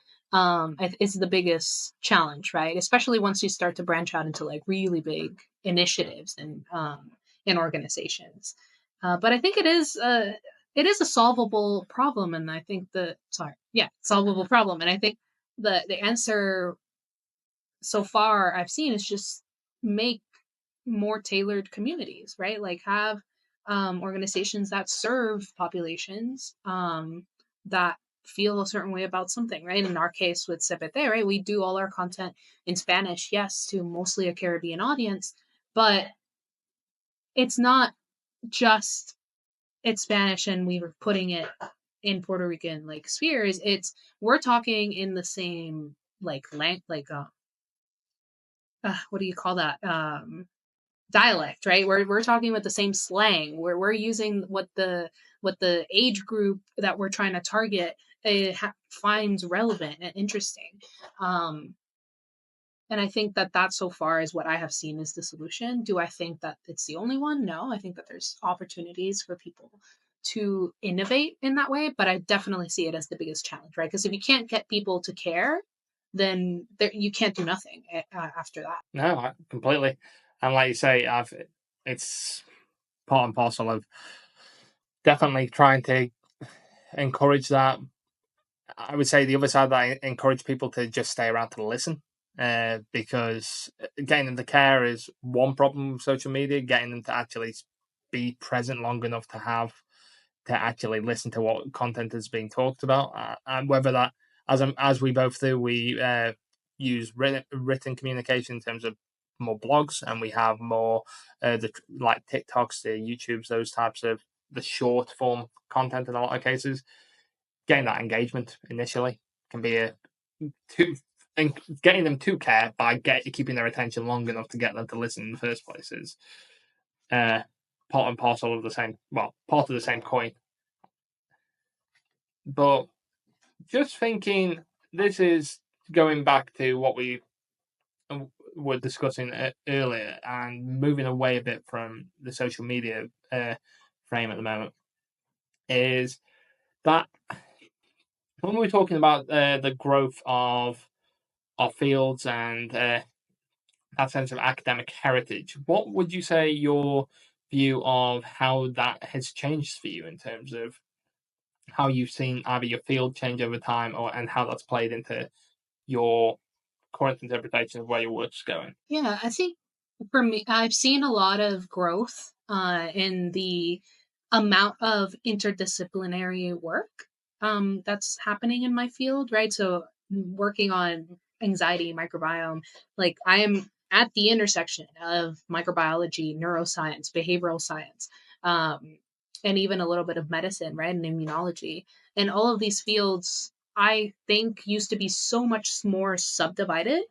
Is the biggest challenge, right? Especially once you start to branch out into like really big initiatives and in organizations. But I think it is a solvable problem, and I think solvable problem, and I think the answer so far I've seen is just make more tailored communities, right? Like have organizations that serve populations that feel a certain way about something, right? In our case with CPT, right, we do all our content in Spanish, yes, to mostly a Caribbean audience, but it's not just it's Spanish and we were putting it in Puerto Rican like spheres. It's we're talking in the same like what do you call that? dialect, right? We're talking with the same slang. We're using what the age group that we're trying to target finds relevant and interesting. Um, and I think that that so far is what I have seen is the solution. Do I think that it's the only one? No, I think that there's opportunities for people to innovate in that way, but I definitely see it as the biggest challenge, right? Because if you can't get people to care, then you can't do nothing after that. No, completely. And like you say, it's part and parcel of definitely trying to encourage that. I would say the other side that I encourage people to just stay around to listen, because getting them to care is one problem with social media. Getting them to actually be present long enough to actually listen to what content is being talked about, and whether that, as we both do, we use written communication in terms of more blogs, and we have more the like TikToks, the YouTubes, those types of the short form content in a lot of cases. Getting that engagement initially can be a to and getting them to care by keeping their attention long enough to get them to listen in the first place is uh, part and parcel of the same, well, part of the same coin. But just thinking, this is going back to what we were discussing earlier and moving away a bit from the social media frame at the moment, is that when we're talking about the growth of our fields and that sense of academic heritage, what would you say your view of how that has changed for you in terms of how you've seen either your field change over time or and how that's played into your current interpretation of where your work's going? Yeah, I think for me, I've seen a lot of growth in the amount of interdisciplinary work that's happening in my field, right? So, working on anxiety, microbiome, like I am at the intersection of microbiology, neuroscience, behavioral science, um, and even a little bit of medicine, right? And immunology. And all of these fields, I think, used to be so much more subdivided,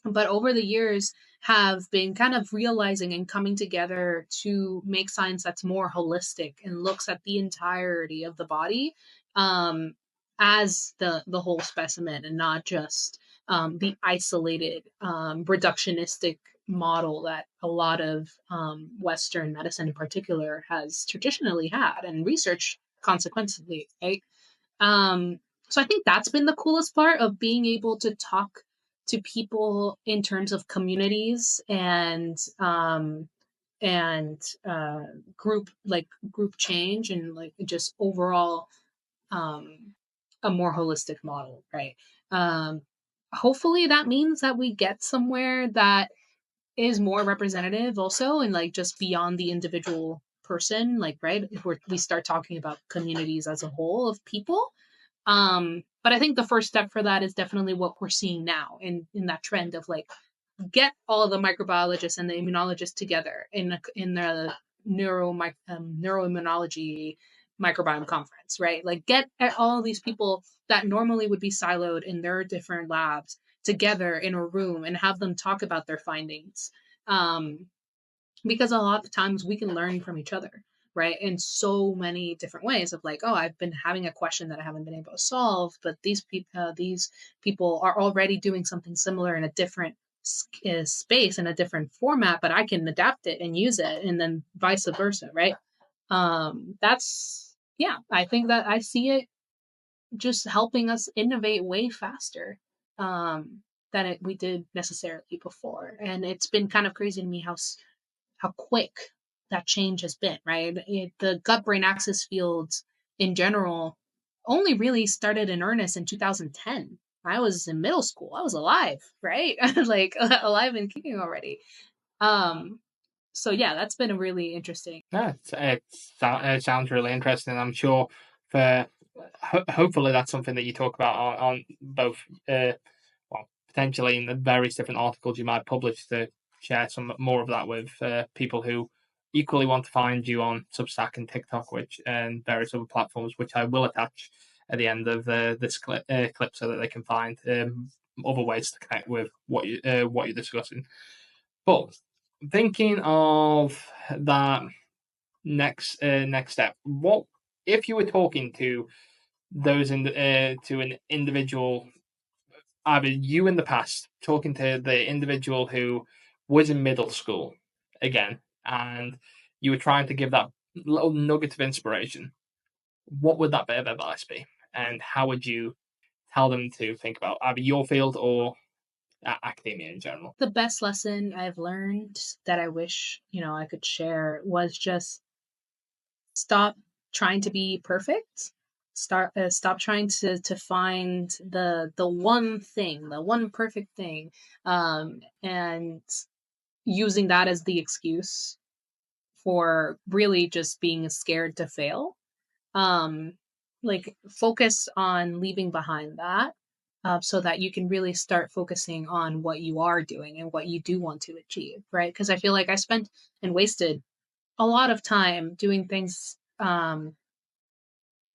but over the years have been kind of realizing and coming together to make science that's more holistic and looks at the entirety of the body, um, as the whole specimen and not just the isolated reductionistic model that a lot of Western medicine in particular has traditionally had, and research consequently, right? So I think that's been the coolest part of being able to talk to people in terms of communities and group change and like just overall um, a more holistic model, right? Um, Hopefully that means that we get somewhere that is more representative also and like just beyond the individual person, like right if we start talking about communities as a whole of people. But I think the first step for that is definitely what we're seeing now in that trend of like get all of the microbiologists and the immunologists together in the neuroimmunology microbiome conference, right? Like get all of these people that normally would be siloed in their different labs together in a room and have them talk about their findings. Um, because a lot of times we can learn from each other, right, in so many different ways of like, oh, I've been having a question that I haven't been able to solve, but these people are already doing something similar in a different space in a different format, but I can adapt it and use it, and then vice versa, right? That's Yeah, I think that I see it just helping us innovate way faster than we did necessarily before, and it's been kind of crazy to me how quick that change has been, right? The gut brain axis fields in general only really started in earnest in 2010. I was in middle school. I was alive, right? Like alive and kicking already. Um, so yeah, that's been a really interesting. Yeah, it sounds really interesting. I'm sure for hopefully that's something that you talk about on both, well, potentially in the various different articles you might publish to share some more of that with people who equally want to find you on Substack and TikTok, which and various other platforms, which I will attach at the end of this clip so that they can find other ways to connect with what you're discussing. But thinking of that next step, what if you were talking to to an individual, either you in the past talking to the individual who was in middle school again, and you were trying to give that little nugget of inspiration, what would that bit of advice be? And how would you tell them to think about either your field or academia in general? The best lesson I've learned that I wish, I could share was just stop trying to be perfect. Stop trying to find the one thing, the one perfect thing, and using that as the excuse for really just being scared to fail. um like focus on leaving behind that, so that you can really start focusing on what you are doing and what you do want to achieve, right? Because I feel like I spent and wasted a lot of time doing things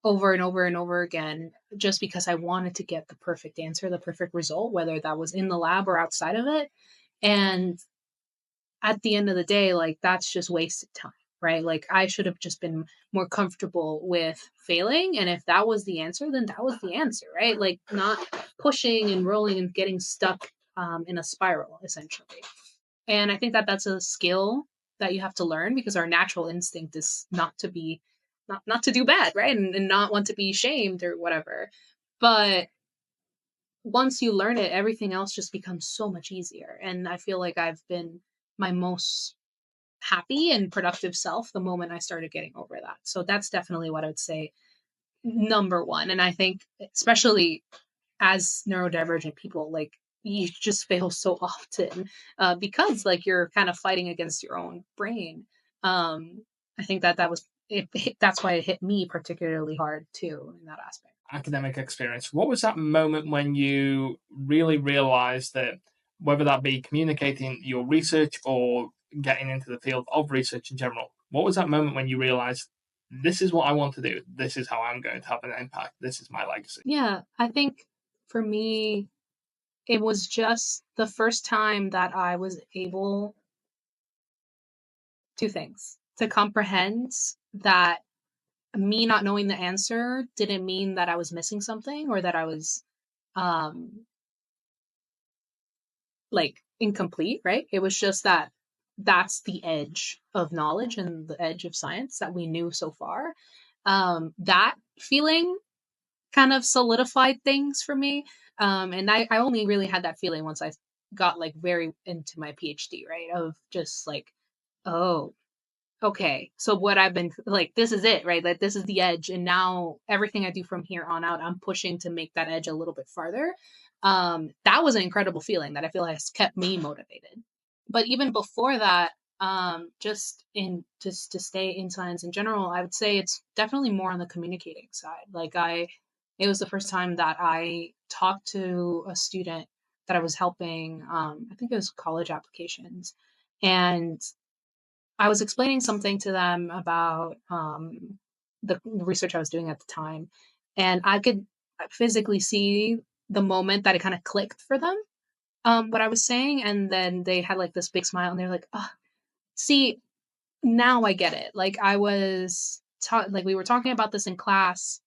over and over and over again just because I wanted to get the perfect answer, the perfect result, whether that was in the lab or outside of it. And at the end of the day, like that's just wasted time, right? Like I should have just been more comfortable with failing. And if that was the answer, then that was the answer, right? Like not pushing and rolling and getting stuck in a spiral, essentially. And I think that that's a skill that you have to learn because our natural instinct is not to be, not to do bad, right? And not want to be shamed or whatever. But once you learn it, everything else just becomes so much easier. And I feel like I've been my most happy and productive self the moment I started getting over that. So that's definitely what I would say number one. And I think especially as neurodivergent people, like you just fail so often because like you're kind of fighting against your own brain. I think that that was that's why it hit me particularly hard too in that aspect. Academic experience. What was that moment when you really realized that, whether that be communicating your research or getting into the field of research in general, what was that moment when you realized this is what I want to do? This is how I'm going to have an impact. This is my legacy. Yeah, I think for me, it was just the first time that I was able, two things, to comprehend that me not knowing the answer didn't mean that I was missing something or that I was um like incomplete, right? It was just that that's the edge of knowledge and the edge of science that we knew so far. That feeling kind of solidified things for me. And I only really had that feeling once I got like very into my PhD, right? Of just like, oh, okay, so what I've been like, this is it, right? Like this is the edge, and now everything I do from here on out, I'm pushing to make that edge a little bit farther. That was an incredible feeling that I feel has kept me motivated. But even before that, just to stay in science in general, I would say it's definitely more on the communicating side. It was the first time that I talked to a student that I was helping. I think it was college applications, and I was explaining something to them about the research I was doing at the time, and I could physically see the moment that it kind of clicked for them, what I was saying, and then they had like this big smile, and they're like, "Oh, see, now I get it." Like like we were talking about this in class,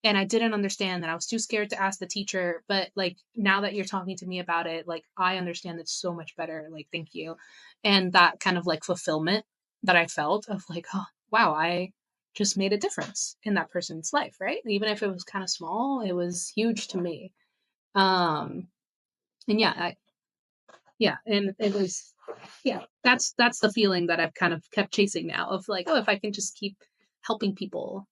and I didn't understand that. I was too scared to ask the teacher, but like now that you're talking to me about it, like I understand it so much better. Like thank you. And that kind of like fulfillment that I felt of like, oh, wow, I just made a difference in that person's life, right? Even if it was kind of small, it was huge to me. Um and yeah, and it was, yeah, that's the feeling that I've kind of kept chasing now of like, oh, if I can just keep helping people,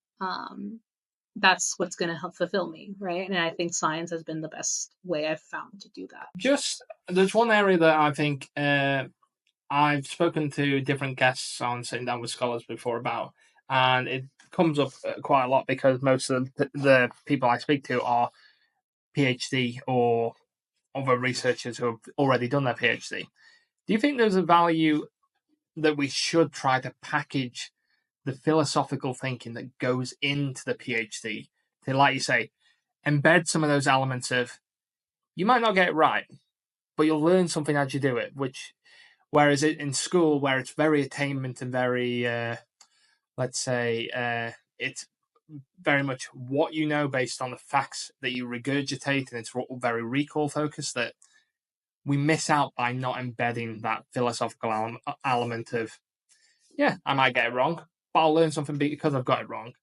that's what's going to help fulfill me, right? And I think science has been the best way I've found to do that. Just there's one area that I think I've spoken to different guests on Sitting Down with Scholars before about, and it comes up quite a lot because most of the people I speak to are PhD or other researchers who have already done their PhD. Do you think there's a value that we should try to package the philosophical thinking that goes into the PhD to, like you say, embed some of those elements of, you might not get it right, but you'll learn something as you do it, which Whereas in school, where it's very attainment and very, let's say, it's very much what you know based on the facts that you regurgitate, and it's very recall focused, that we miss out by not embedding that philosophical element of, yeah, I might get it wrong, but I'll learn something because I've got it wrong.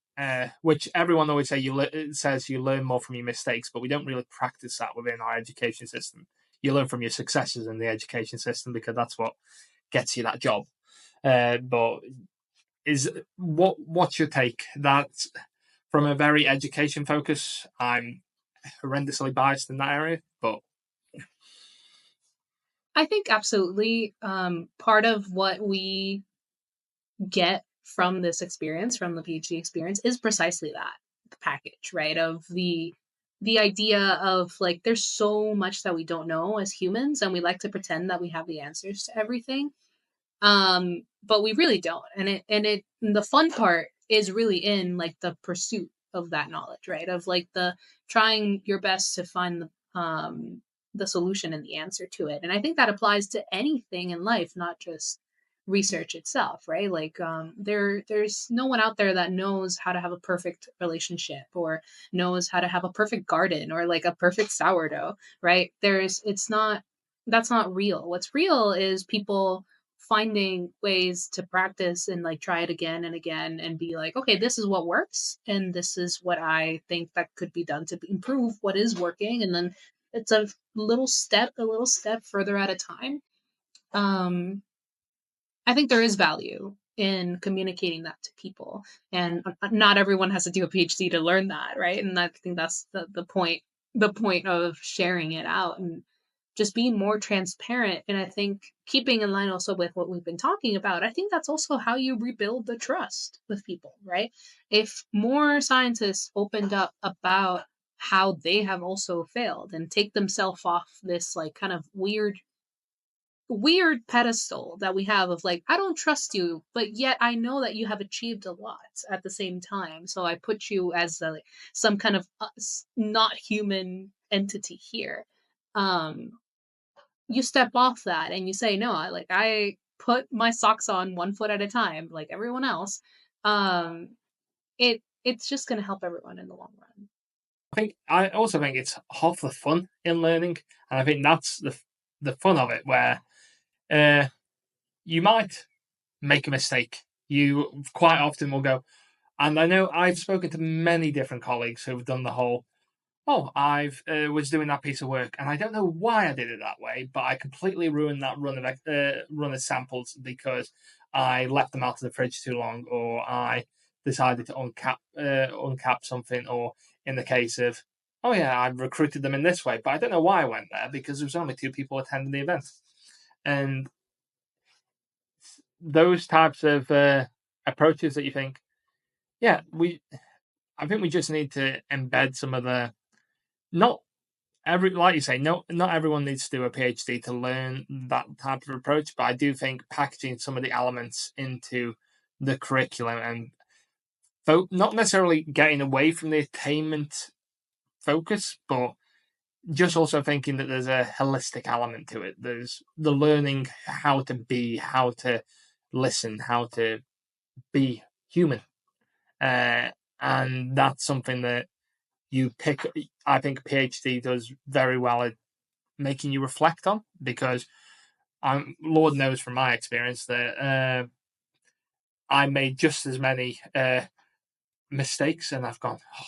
Which everyone always says you learn more from your mistakes, but we don't really practice that within our education system. You learn from your successes in the education system because that's what gets you that job. But what's your take? That from a very education focus, I'm horrendously biased in that area, but I think absolutely. Part of what we get from this experience, from the PhD experience, is precisely that, the package, right? Of the idea of like there's so much that we don't know as humans, and we like to pretend that we have the answers to everything. But we really don't. And the fun part is really in like the pursuit of that knowledge, right? Of like the trying your best to find the solution and the answer to it. And I think that applies to anything in life, not just research itself, right? Like there's no one out there that knows how to have a perfect relationship or knows how to have a perfect garden or like a perfect sourdough, right? There's it's not That's not real. What's real is people finding ways to practice and like try it again and again and be like, okay, this is what works and this is what I think that could be done to improve what is working. And then it's a little step further at a time. um I think there is value in communicating that to people, and not everyone has to do a PhD to learn that, right? And I think that's the point of sharing it out and just being more transparent. And I think keeping in line also with what we've been talking about, I think that's also how you rebuild the trust with people, right? If more scientists opened up about how they have also failed and take themselves off this like kind of weird pedestal that we have of like, I don't trust you, but yet I know that you have achieved a lot at the same time, so I put you as some kind of not human entity here. um you step off that and you say, no, I put my socks on one foot at a time like everyone else. um it's just going to help everyone in the long run. I also think it's half the fun in learning, and I think that's the fun of it, where uh, you might make a mistake. You quite often will go, and I know I've spoken to many different colleagues who've done the whole, oh, I've was doing that piece of work, and I don't know why I did it that way, but I completely ruined that run of samples because I left them out of the fridge too long, or I decided to uncap something, or in the case of, oh yeah, I recruited them in this way, but I don't know why I went there because there was only two people attending the event, and those types of approaches that you think, yeah, I think we just need to embed some of the, not like you say, no, not everyone needs to do a PhD to learn that type of approach, but I do think packaging some of the elements into the curriculum and not necessarily getting away from the attainment focus, but just also thinking that there's a holistic element to it. There's the learning how to be, how to listen, how to be human. Uh, and that's something that you pick. I think PhD does very well at making you reflect on, because Lord knows from my experience that I made just as many mistakes, and I've gone, oh,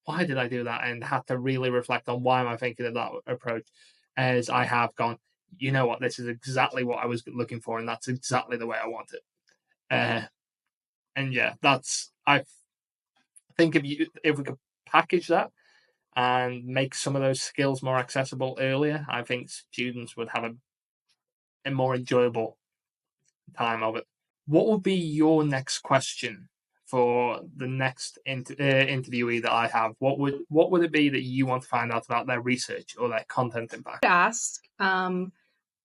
why did I do that? And had to really reflect on why am I thinking of that approach, as I have gone, you know what, this is exactly what I was looking for, and that's exactly the way I want it. And yeah, I think if we could package that and make some of those skills more accessible earlier, I think students would have a more enjoyable time of it. What would be your next question for the next interviewee that I have? What would it be that you want to find out about their research or their content impact? Ask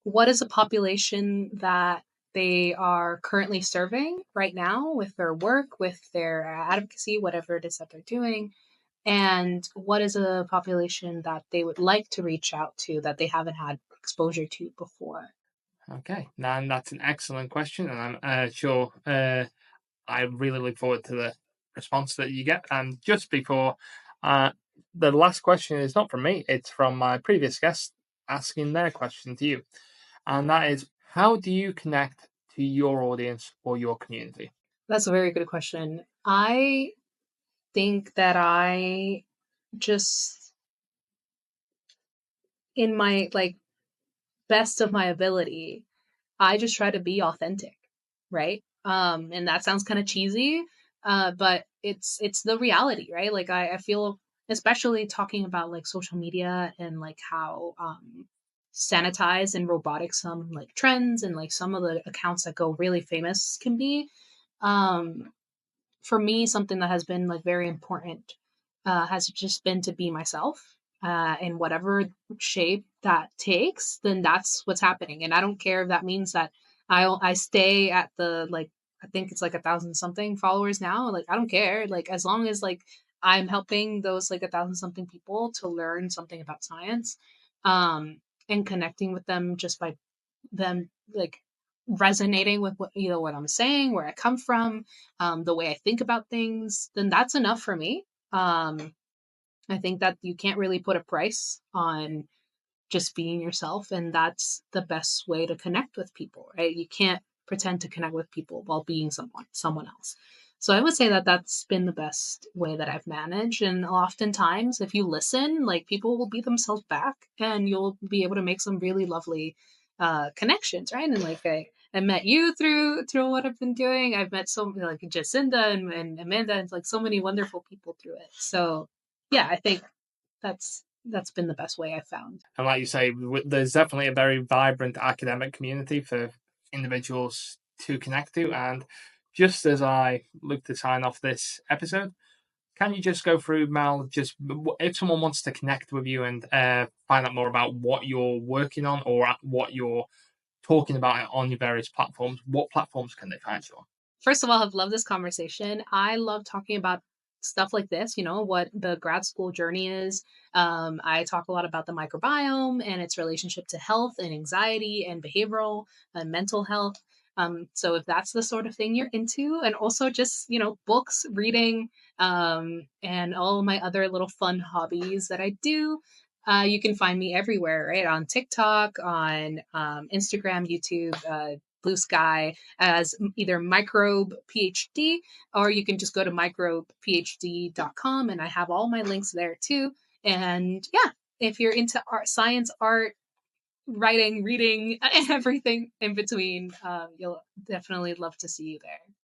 what is a population that they are currently serving right now with their work, with their advocacy, whatever it is that they're doing, and what is a population that they would like to reach out to that they haven't had exposure to before. Okay, and that's an excellent question, and I'm sure I really look forward to the response that you get. And just before, uh, the last question is not from me; it's from my previous guest asking their question to you, and that is, how do you connect to your audience or your community? That's a very good question. I think that I just, in my like best of my ability, I just try to be authentic, right? And that sounds kind of cheesy, but it's the reality, right? Like I feel, especially talking about like social media and like how sanitized and robotic some like trends and like some of the accounts that go really famous can be. Um, for me, something that has been like very important has just been to be myself in whatever shape that takes. Then that's what's happening, and I don't care if that means that I stay at the like I think it's like 1,000 something followers now. Like I don't care. Like as long as like I'm helping those like 1,000 something people to learn something about science, and connecting with them just by them like resonating with what what I'm saying, where I come from, the way I think about things, then that's enough for me. I think that you can't really put a price on just being yourself, and that's the best way to connect with people, right? You can't pretend to connect with people while being someone else. So I would say that that's been the best way that I've managed, and oftentimes if you listen, like people will be themselves back and you'll be able to make some really lovely connections, right? And like I met you through what I've been doing. I've met so like Jacinda and Amanda and like so many wonderful people through it. So yeah, I think that's been the best way I've found. And like you say, there's definitely a very vibrant academic community for individuals to connect to. And just as I look to sign off this episode, can you just go through, Mal, just if someone wants to connect with you and find out more about what you're working on or what you're talking about on your various platforms, what platforms can they find you on? First of all, I've loved this conversation. I love talking about stuff like this, what the grad school journey is. I talk a lot about the microbiome and its relationship to health and anxiety and behavioral and mental health. So if that's the sort of thing you're into, and also just, books, reading, and all my other little fun hobbies that I do, you can find me everywhere, right? On TikTok, on Instagram, YouTube, Blue Sky as either Microbe PhD, or you can just go to microbephd.com and I have all my links there too. And yeah, if you're into art, science, art, writing, reading, and everything in between, you'll definitely love to see you there.